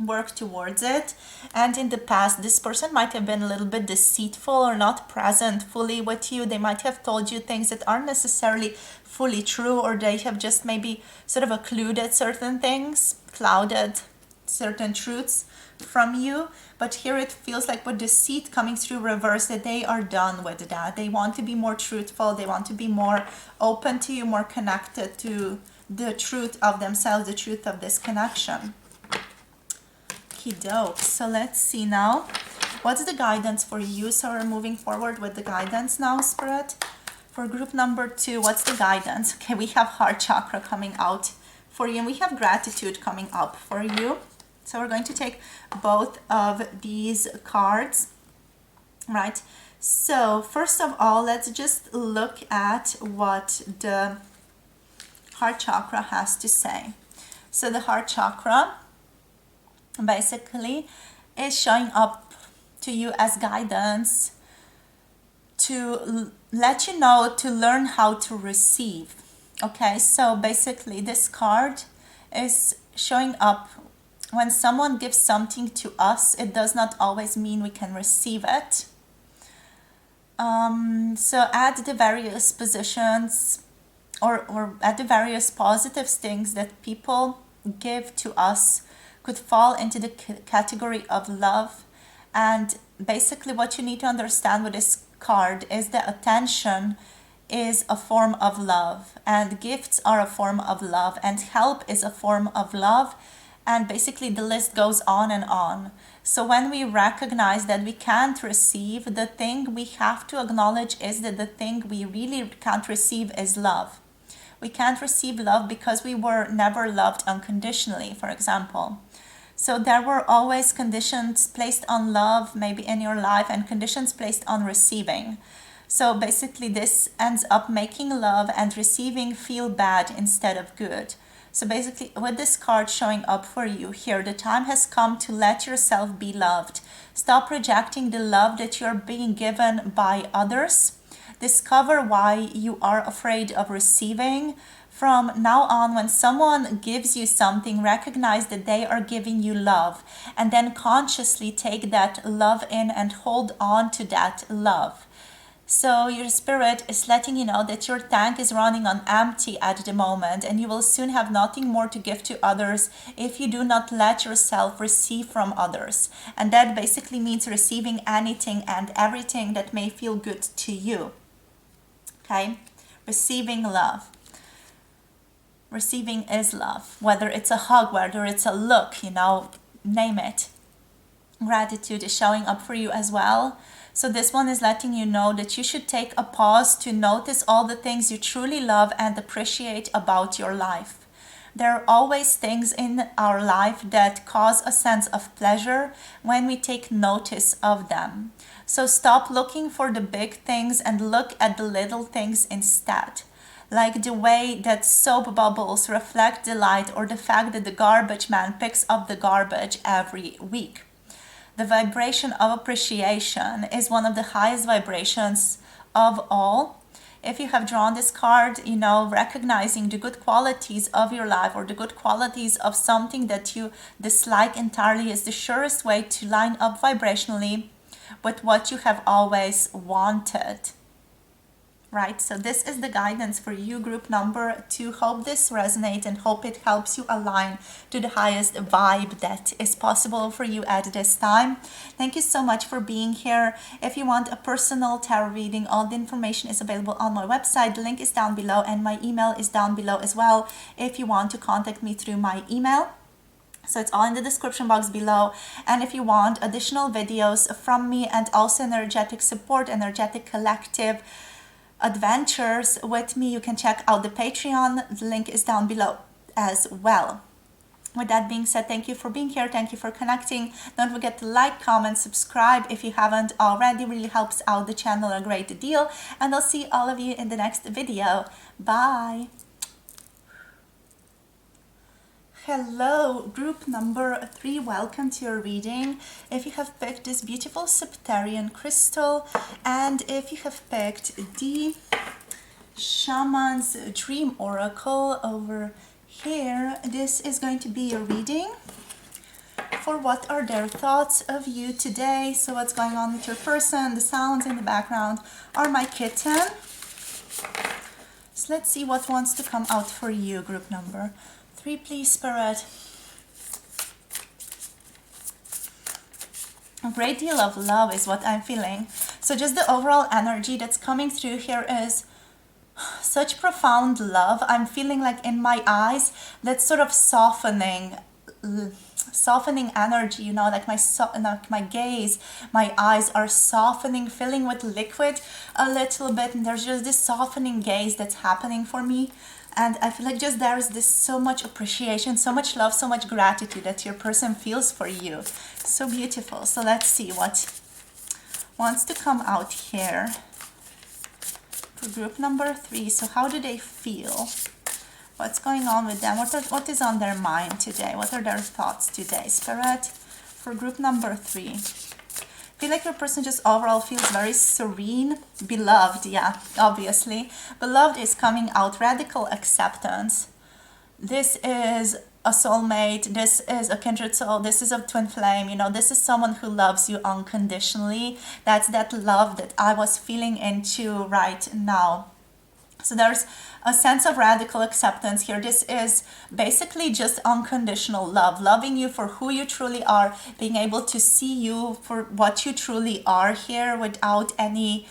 work towards it. And in the past, this person might have been a little bit deceitful or not present fully with you. They might have told you things that aren't necessarily fully true, or they have just maybe sort of occluded certain things, clouded certain truths from you. But here it feels like with deceit coming through reverse, that they are done with that. They want to be more truthful. They want to be more open to you, more connected to the truth of themselves, the truth of this connection. Dope. So let's see now, what's the guidance for you? So we're moving forward with the guidance now, Spirit. For group number 2, what's the guidance? Okay, we have heart chakra coming out for you, and we have gratitude coming up for you. So we're going to take both of these cards, right? So first of all, let's just look at what the heart chakra has to say. So the heart chakra basically is showing up to you as guidance to let you know to learn how to receive. Okay, so basically this card is showing up when someone gives something to us. It does not always mean we can receive it. So at the various positions or at the various positive things that people give to us could fall into the category of love. And basically what you need to understand with this card is that attention is a form of love, and gifts are a form of love, and help is a form of love, and basically the list goes on and on. So when we recognize that we can't receive, the thing we have to acknowledge is that the thing we really can't receive is love. We can't receive love because we were never loved unconditionally, for example. So there were always conditions placed on love, maybe in your life, and conditions placed on receiving. So basically this ends up making love and receiving feel bad instead of good. So basically with this card showing up for you here, the time has come to let yourself be loved. Stop rejecting the love that you're being given by others. Discover why you are afraid of receiving. From now on, when someone gives you something, recognize that they are giving you love, and then consciously take that love in and hold on to that love. So your spirit is letting you know that your tank is running on empty at the moment, and you will soon have nothing more to give to others if you do not let yourself receive from others. And that basically means receiving anything and everything that may feel good to you. Okay? Receiving love. Receiving is love, whether it's a hug, whether it's a look, name it. Gratitude is showing up for you as well. So this one is letting you know that you should take a pause to notice all the things you truly love and appreciate about your life. There are always things in our life that cause a sense of pleasure when we take notice of them. So stop looking for the big things and look at the little things instead. Like the way that soap bubbles reflect the light, or the fact that the garbage man picks up the garbage every week. The vibration of appreciation is one of the highest vibrations of all. If you have drawn this card, recognizing the good qualities of your life or the good qualities of something that you dislike entirely is the surest way to line up vibrationally with what you have always wanted. Right, so this is the guidance for you, group number 2. Hope this resonates and hope it helps you align to the highest vibe that is possible for you at this time. Thank you so much for being here. If you want a personal tarot reading, all the information is available on my website. The link is down below, and my email is down below as well if you want to contact me through my email. So it's all in the description box below. And if you want additional videos from me and also energetic support, energetic collective adventures with me, you can check out the Patreon. The link is down below as well. With that being said, thank you for being here. Thank you for connecting. Don't forget to like, comment, subscribe if you haven't already. Really helps out the channel a great deal. And I'll see all of you in the next video. Bye. Hello, group number 3, welcome to your reading. If you have picked this beautiful Septarian crystal, and if you have picked the Shaman's Dream Oracle over here, this is going to be your reading for what are their thoughts of you today. So what's going on with your person? The sounds in the background are my kitten. So let's see what wants to come out for you, group number 3, please, Spirit. A great deal of love is what I'm feeling. So just the overall energy that's coming through here is such profound love. I'm feeling like in my eyes, that's sort of softening energy, you know, like my gaze, my eyes are softening, filling with liquid a little bit, and there's just this softening gaze that's happening for me. And I feel like just there's this so much appreciation, so much love, so much gratitude that your person feels for you. So beautiful. So let's see what wants to come out here for group number 3. So how do they feel? What's going on with them? What is on their mind today? What are their thoughts today, Spirit? For group number 3. I feel like your person just overall feels very serene, beloved, yeah, obviously. Beloved is coming out, radical acceptance. This is a soulmate, this is a kindred soul, this is a twin flame, you know, this is someone who loves you unconditionally. That's that love that I was feeling into right now. So there's a sense of radical acceptance here. This is basically just unconditional love, loving you for who you truly are, being able to see you for what you truly are here without any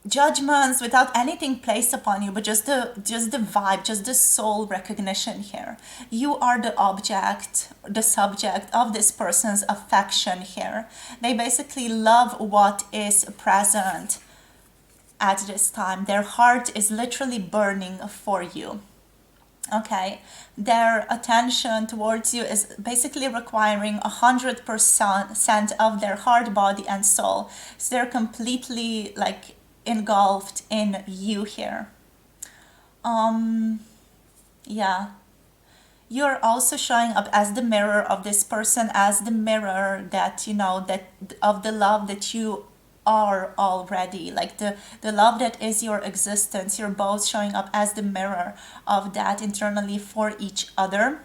judgments, without anything placed upon you, but just the vibe, just the soul recognition here. You are the object, the subject of this person's affection here. They basically love what is present at this time. Their heart is literally burning for you. Okay, their attention towards you is basically requiring 100% of their heart, body, and soul. So they're completely like engulfed in you here. Yeah, you're also showing up as the mirror of this person, as the mirror that, you know, that of the love that you are already, like the love that is your existence. You're both showing up as the mirror of that internally for each other.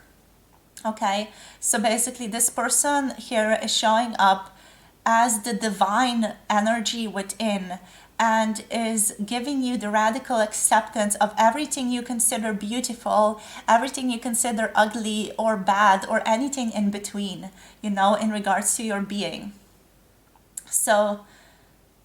Okay, so basically this person here is showing up as the divine energy within, and is giving you the radical acceptance of everything you consider beautiful, everything you consider ugly or bad, or anything in between, you know, in regards to your being. So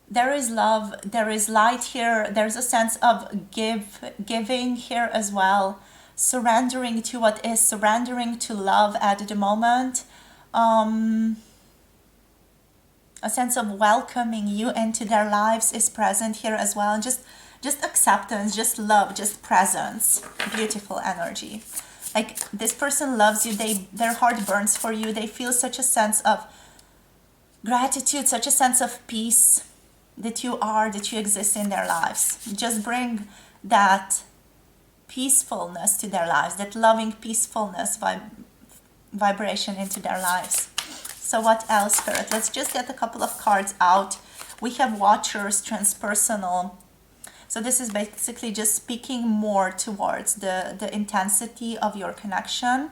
there is love, there is light here, there's a sense of giving here as well, surrendering to what is, surrendering to love at the moment. A sense of welcoming you into their lives is present here as well. Just acceptance, just love, just presence. Beautiful energy. Like this person loves you, their heart burns for you, they feel such a sense of gratitude, such a sense of peace that you exist in their lives. Just bring that peacefulness to their lives, that loving peacefulness vibration into their lives. So what else, Spirit? Let's just get a couple of cards out. We have Watchers, Transpersonal. So this is basically just speaking more towards the intensity of your connection.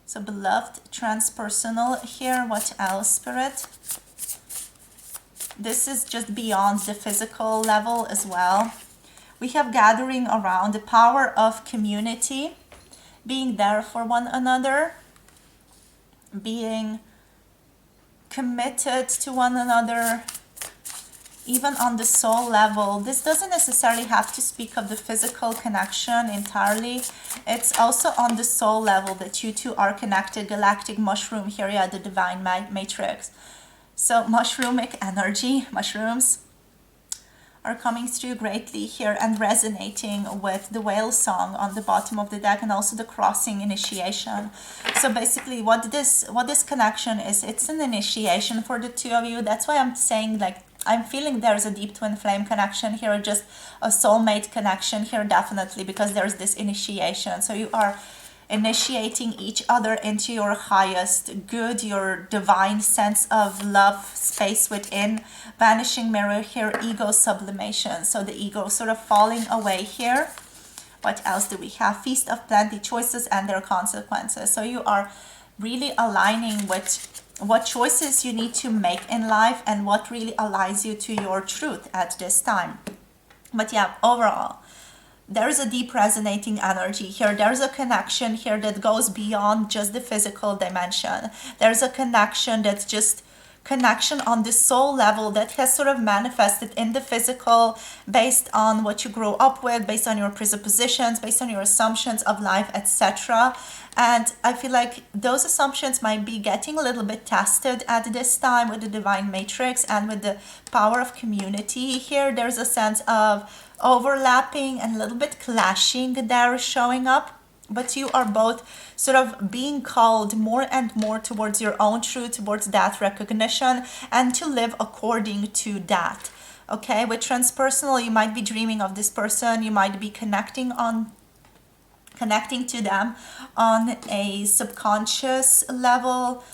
So Beloved, Transpersonal here. What else, Spirit? This is just beyond the physical level as well. We have Gathering Around, the power of community, being there for one another, being committed to one another, even on the soul level. This doesn't necessarily have to speak of the physical connection entirely. It's also on the soul level that you two are connected. Galactic mushroom here, yeah, the divine matrix. So mushroomic energy, mushrooms are coming through greatly here and resonating with the whale song on the bottom of the deck, and also the crossing initiation. So basically what this connection is, it's an initiation for the two of you. That's why I'm saying, like, I'm feeling there's a deep twin flame connection here, just a soulmate connection here, definitely, because there's this initiation. So you are initiating each other into your highest good, your divine sense of love, space within. Vanishing mirror here, ego sublimation. So the ego sort of falling away here. What else do we have? Feast of plenty, choices and their consequences. So you are really aligning with what choices you need to make in life and what really aligns you to your truth at this time. But yeah, overall, there's a deep resonating energy here. There's a connection here that goes beyond just the physical dimension. There's a connection that's just connection on the soul level that has sort of manifested in the physical based on what you grew up with, based on your presuppositions, based on your assumptions of life, etc. And I feel like those assumptions might be getting a little bit tested at this time with the divine matrix and with the power of community. Here there's a sense of overlapping and a little bit clashing there showing up, but you are both sort of being called more and more towards your own truth, towards that recognition, and to live according to that. Okay, with transpersonal, you might be dreaming of this person, you might be connecting to them on a subconscious level,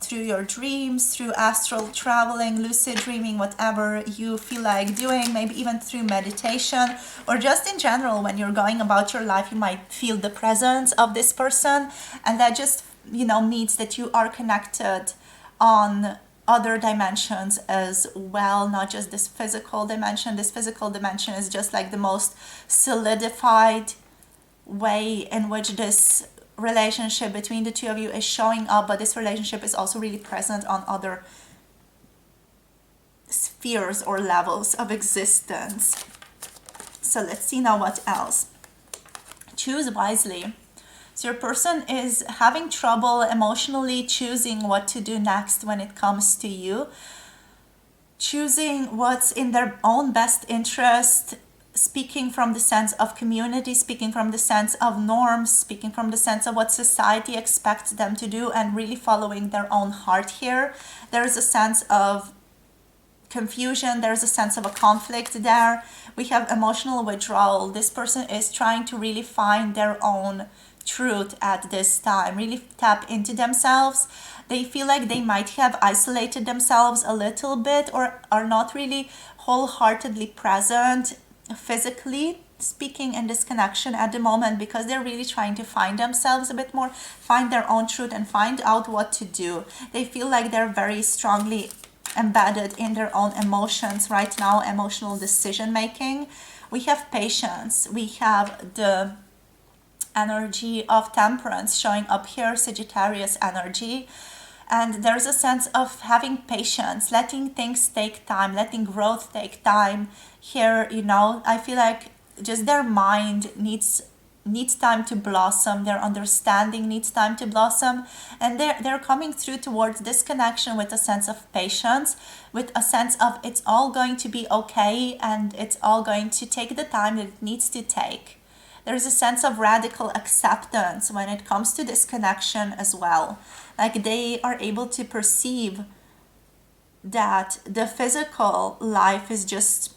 through your dreams, through astral traveling, lucid dreaming, whatever you feel like doing, maybe even through meditation, or just in general when you're going about your life, you might feel the presence of this person, and that just, means that you are connected on other dimensions as well, not just this physical dimension. This physical dimension is just like the most solidified way in which this relationship between the two of you is showing up, but this relationship is also really present on other spheres or levels of existence. So let's see now what else. Choose wisely. So your person is having trouble emotionally choosing what to do next when it comes to you, choosing what's in their own best interest, speaking from the sense of community, speaking from the sense of norms, speaking from the sense of what society expects them to do, and really following their own heart here. There is a sense of confusion, there's a sense of a conflict there. We have emotional withdrawal. This person is trying to really find their own truth at this time, really tap into themselves. They feel like they might have isolated themselves a little bit, or are not really wholeheartedly present physically speaking in this connection at the moment, because they're really trying to find themselves a bit more, find their own truth, and find out what to do. They feel like they're very strongly embedded in their own emotions right now, emotional decision making. We have patience, we have the energy of temperance showing up here, Sagittarius energy. And there's a sense of having patience, letting things take time, letting growth take time here. I feel like just their mind needs time to blossom, their understanding needs time to blossom, and they're coming through towards this connection with a sense of patience, with a sense of it's all going to be okay, and it's all going to take the time that it needs to take. There's a sense of radical acceptance when it comes to this connection as well. Like they are able to perceive that the physical life is just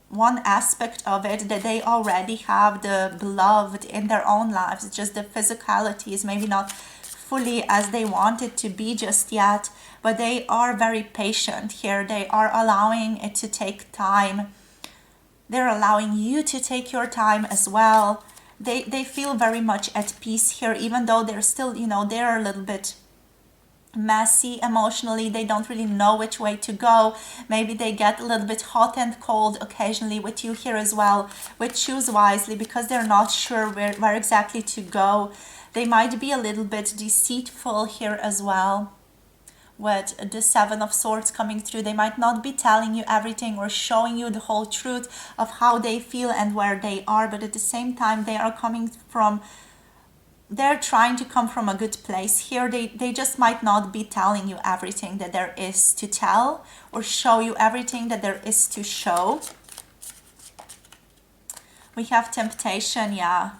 one aspect of it, that they already have the beloved in their own lives. It's just the physicality is maybe not fully as they want it to be just yet, but they are very patient here. They are allowing it to take time. They're allowing you to take your time as well. They feel very much at peace here, even though they're still, they're a little bit messy emotionally. They don't really know which way to go. Maybe they get a little bit hot and cold occasionally with you here as well. With choose wisely, because they're not sure where exactly to go. They might be a little bit deceitful here as well. With the Seven of Swords coming through, they might not be telling you everything or showing you the whole truth of how they feel and where they are, but at the same time they're trying to come from a good place here. They just might not be telling you everything that there is to tell, or show you everything that there is to show. We have temptation, yeah.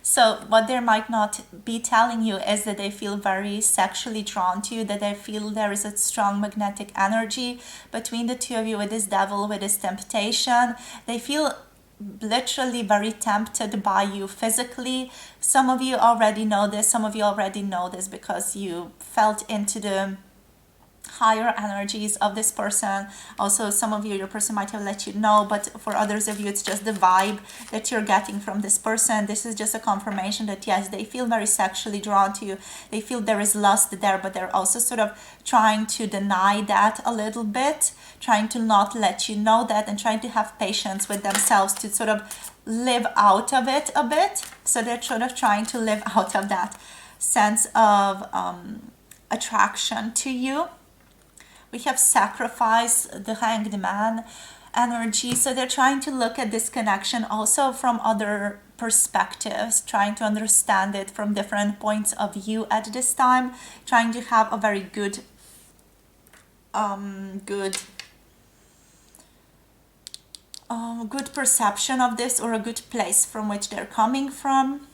So what they might not be telling you is that they feel very sexually drawn to you, that they feel there is a strong magnetic energy between the two of you, with this devil, with this temptation. They feel literally very tempted by you physically. Some of you already know this, because you felt into the higher energies of this person. Also, some of you, your person might have let you know, but for others of you, it's just the vibe that you're getting from this person. This is just a confirmation that yes, they feel very sexually drawn to you. They feel there is lust there, but they're also sort of trying to deny that a little bit, trying to not let you know that, and trying to have patience with themselves to sort of live out of it a bit. So they're sort of trying to live out of that sense of attraction to you. We have sacrifice, the Hanged Man energy. So they're trying to look at this connection also from other perspectives, trying to understand it from different points of view at this time, trying to have a very good good perception of this, or a good place from which they're coming from.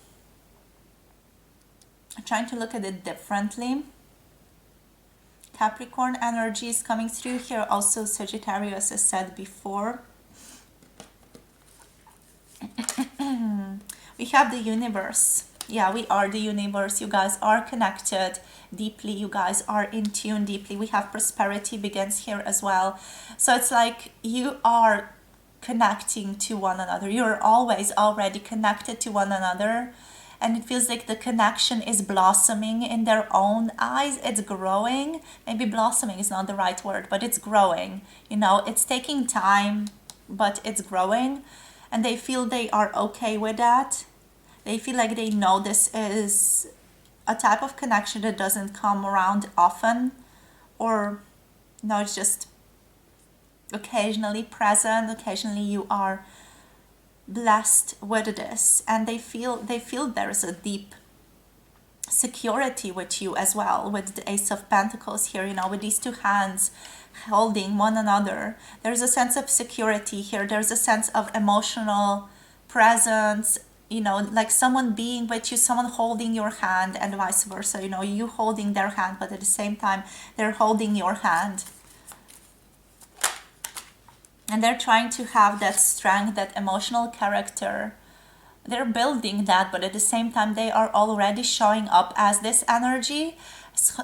I'm trying to look at it differently. Capricorn energy is coming through here. Also Sagittarius, as said before. We have the universe. Yeah, we are the universe. You guys are connected deeply. You guys are in tune deeply. We have prosperity begins here as well. So it's like you are connecting to one another. You're always already connected to one another. And it feels like the connection is blossoming in their own eyes. It's growing. Maybe blossoming is not the right word, but it's growing. You know, it's taking time, but it's growing. And they feel they are okay with that. They feel like they know this is a type of connection that doesn't come around often. Or, no, it's just occasionally present. Occasionally you are blessed with this, and they feel there's a deep security with you as well, with the Ace of Pentacles here, you know, with these two hands holding one another. There's a sense of security here. There's a sense of emotional presence, you know, like someone being with you, someone holding your hand, and vice versa, you know, you holding their hand, but at the same time they're holding your hand. And they're trying to have that strength, that emotional character. They're building that, but at the same time, they are already showing up as this energy,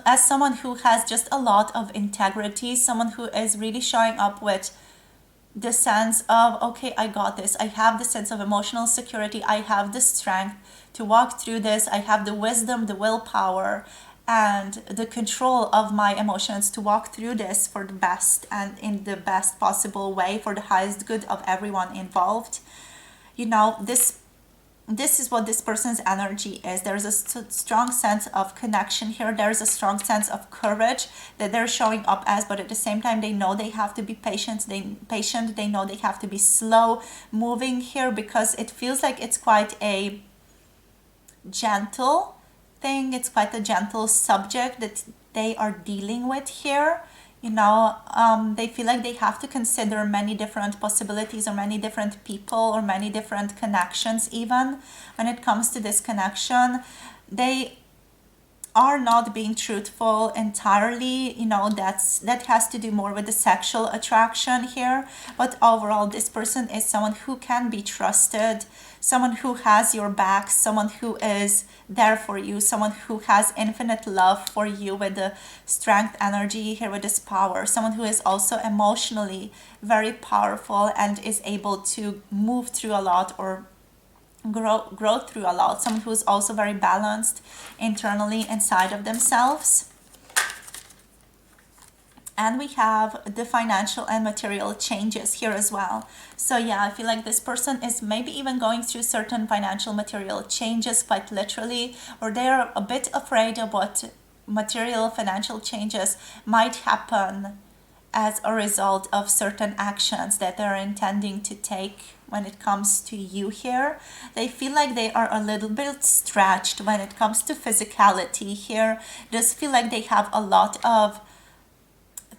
as someone who has just a lot of integrity, someone who is really showing up with the sense of, okay, I got this. I have the sense of emotional security. I have the strength to walk through this. I have the wisdom, the willpower, and the control of my emotions to walk through this for the best and in the best possible way, for the highest good of everyone involved. You know, this is what this person's energy is. There's a strong sense of connection here. There's a strong sense of courage that they're showing up as, but at the same time they know they have to be patient. They know they have to be slow moving here, because it feels like it's quite a gentle thing. It's quite a gentle subject that they are dealing with here. You know, they feel like they have to consider many different possibilities, or many different people, or many different connections. Even when it comes to this connection, they are not being truthful entirely. You know, that has to do more with the sexual attraction here. But overall, this person is someone who can be trusted, someone who has your back, someone who is there for you, someone who has infinite love for you, with the strength energy here, with this power, someone who is also emotionally very powerful and is able to move through a lot, or grow through a lot, someone who's also very balanced internally inside of themselves. And we have the financial and material changes here as well. So yeah, I feel like this person is maybe even going through certain financial material changes, quite literally, or they're a bit afraid of what material financial changes might happen as a result of certain actions that they're intending to take when it comes to you here. They feel like they are a little bit stretched when it comes to physicality here. Just feel like they have a lot of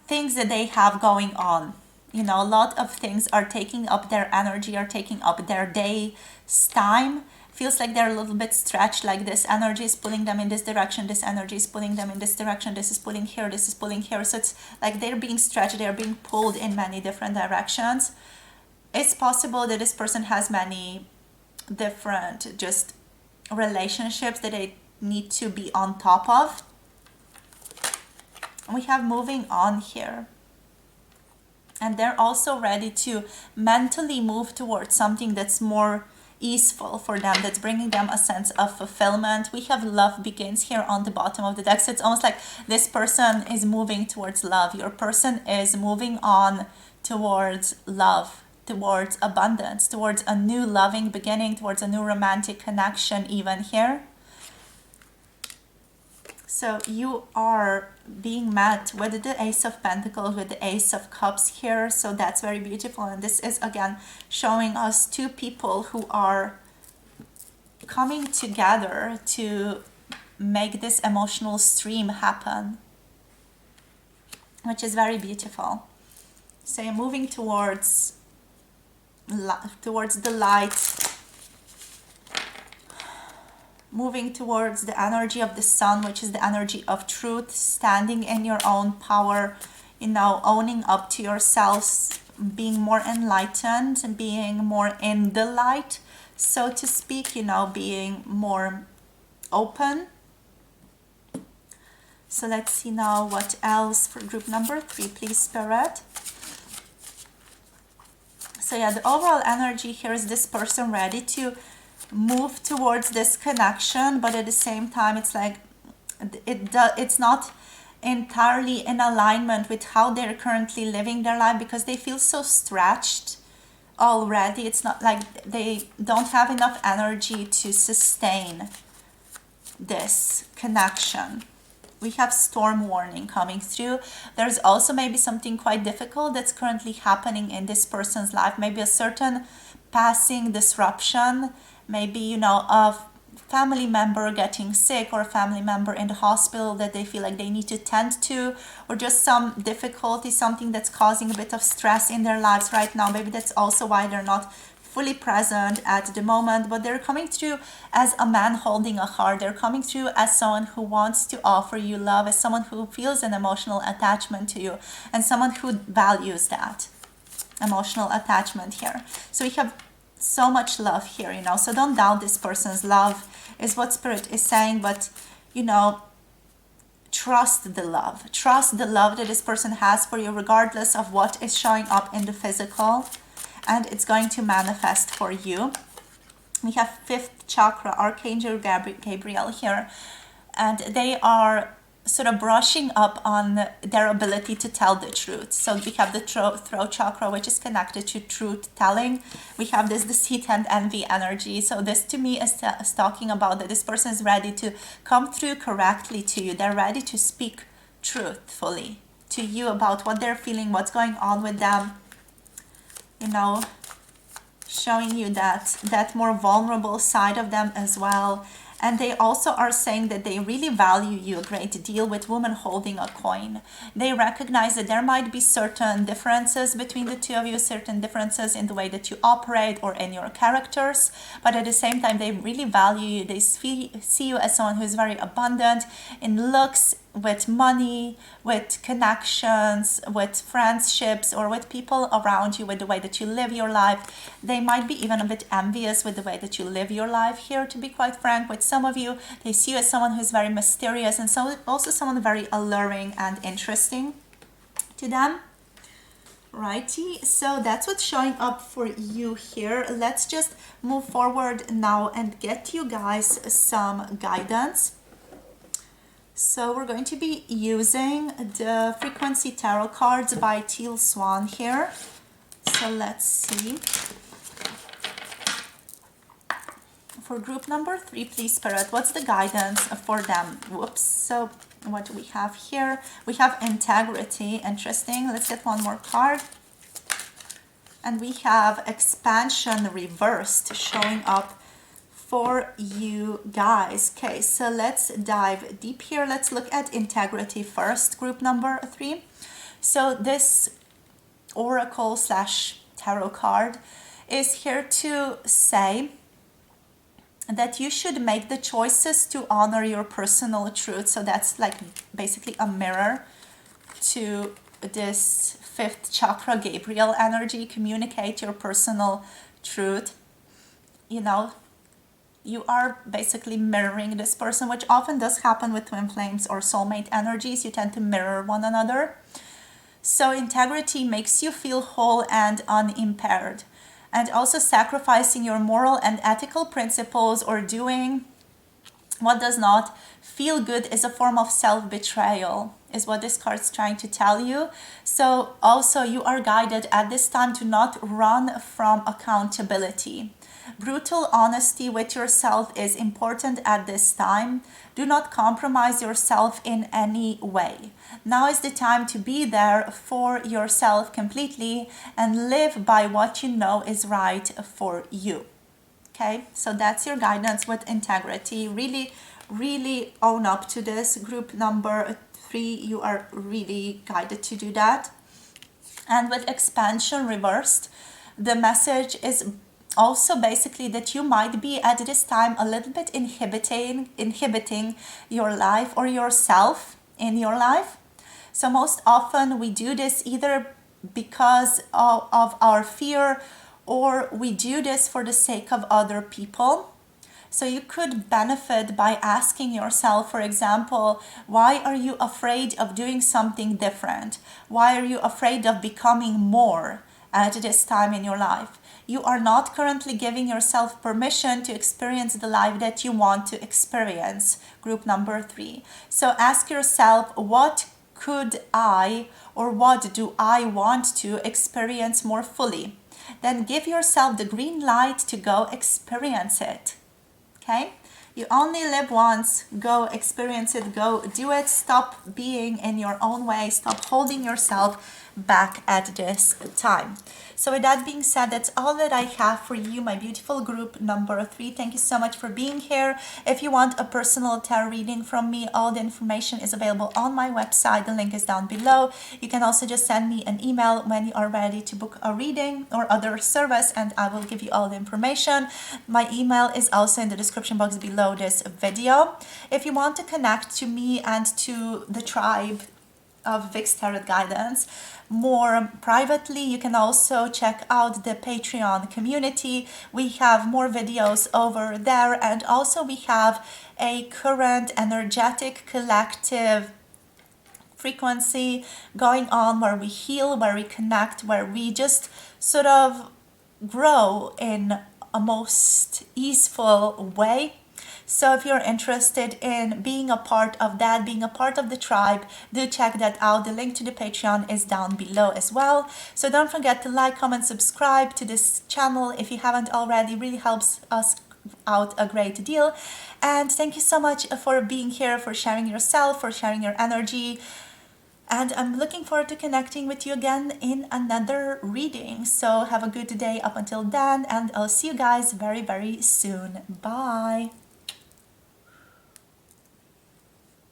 things that they have going on. You know, a lot of things are taking up their energy, are taking up their day's time. Feels like they're a little bit stretched, like this energy is pulling them in this direction, this energy is pulling them in this direction, this is pulling here, this is pulling here. So it's like they're being stretched, they're being pulled in many different directions. It's possible that this person has many different just relationships that they need to be on top of. We have moving on here. And they're also ready to mentally move towards something that's more easeful for them, that's bringing them a sense of fulfillment. We have love begins here on the bottom of the deck. So it's almost like this person is moving towards love. Your person is moving on towards love, towards abundance, towards a new loving beginning, towards a new romantic connection even here. So you are being met with the Ace of Pentacles, with the Ace of Cups here. So that's very beautiful. And this is again showing us two people who are coming together to make this emotional stream happen, which is very beautiful. So you're moving towards the light, moving towards the energy of the sun, which is the energy of truth, standing in your own power, owning up to yourselves, being more enlightened, being more in the light, so to speak, being more open. So let's see now what else for group number 3, please, Spirit. So yeah, the overall energy here is this person ready to move towards this connection, but at the same time it's like it's not entirely in alignment with how they're currently living their life, because they feel so stretched already. It's not like they don't have enough energy to sustain this connection. We have storm warning coming through. There's also maybe something quite difficult that's currently happening in this person's life, maybe a certain passing disruption, maybe a family member getting sick, or a family member in the hospital that they feel like they need to tend to, or just some difficulty, something that's causing a bit of stress in their lives right now. Maybe that's also why they're not fully present at the moment, but they're coming through as a man holding a heart. They're coming through as someone who wants to offer you love, as someone who feels an emotional attachment to you, and someone who values that emotional attachment here. So we have so much love here, so don't doubt this person's love, is what Spirit is saying. But trust the love that this person has for you, regardless of what is showing up in the physical, and it's going to manifest for you. We have 5th chakra, Archangel Gabriel here, and they are sort of brushing up on their ability to tell the truth. So we have the throat chakra, which is connected to truth telling. We have this deceit and envy energy. So this to me is talking about that this person is ready to come through correctly to you. They're ready to speak truthfully to you about what they're feeling, what's going on with them, showing you that more vulnerable side of them as well. And they also are saying that they really value you a great deal, with woman holding a coin. They recognize that there might be certain differences between the two of you, certain differences in the way that you operate or in your characters, but at the same time they really value you. They see you as someone who is very abundant in looks, with money, with connections, with friendships, or with people around you, with the way that you live your life. They might be even a bit envious with the way that you live your life here, to be quite frank. With some of you, they see you as someone who's very mysterious, and so also someone very alluring and interesting to them. Righty, so that's what's showing up for you here. Let's just move forward now and get you guys some guidance. So we're going to be using the Frequency Tarot cards by Teal Swan here. So let's see. For group number 3, please, Spirit, what's the guidance for them? Whoops. So what do we have here? We have integrity. Interesting. Let's get one more card. And we have expansion reversed showing up for you guys. Okay, so let's dive deep here. Let's look at integrity first, group number 3. So this oracle / tarot card is here to say that you should make the choices to honor your personal truth. So that's like basically a mirror to this 5th chakra Gabriel energy. Communicate your personal truth, You are basically mirroring this person, which often does happen with twin flames or soulmate energies. You tend to mirror one another. So integrity makes you feel whole and unimpaired. And also sacrificing your moral and ethical principles or doing what does not feel good is a form of self-betrayal, is what this card's trying to tell you. So also you are guided at this time to not run from accountability. Brutal honesty with yourself is important at this time. Do not compromise yourself in any way. Now is the time to be there for yourself completely and live by what you know is right for you. Okay, so that's your guidance with integrity. Really, really own up to this. Group number 3, you are really guided to do that. And with expansion reversed, the message is also basically that you might be at this time a little bit inhibiting your life or yourself in your life. So most often we do this either because of our fear, or we do this for the sake of other people. So you could benefit by asking yourself, for example, why are you afraid of doing something different? Why are you afraid of becoming more at this time in your life? You are not currently giving yourself permission to experience the life that you want to experience. Group number 3. So ask yourself, what could I, or what do I want to experience more fully? Then give yourself the green light to go experience it. Okay? You only live once. Go experience it. Go do it. Stop being in your own way. Stop holding yourself back at this time. So with that being said, that's all that I have for you, my beautiful group number 3. Thank you so much for being here. If you want a personal tarot reading from me, all the information is available on my website. The link is down below. You can also just send me an email when you are ready to book a reading or other service, and I will give you all the information. My email is also in the description box below this video. If you want to connect to me and to the tribe of Vix Tarot Guidance more privately, you can also check out the Patreon community. We have more videos over there, and also we have a current energetic collective frequency going on where we heal, where we connect, where we just sort of grow in a most easeful way. So if you're interested in being a part of that, being a part of the tribe, do check that out. The link to the Patreon is down below as well. So don't forget to like, comment, subscribe to this channel if you haven't already. Really helps us out a great deal. And thank you so much for being here, for sharing yourself, for sharing your energy. And I'm looking forward to connecting with you again in another reading. So have a good day up until then, and I'll see you guys very, very soon. Bye.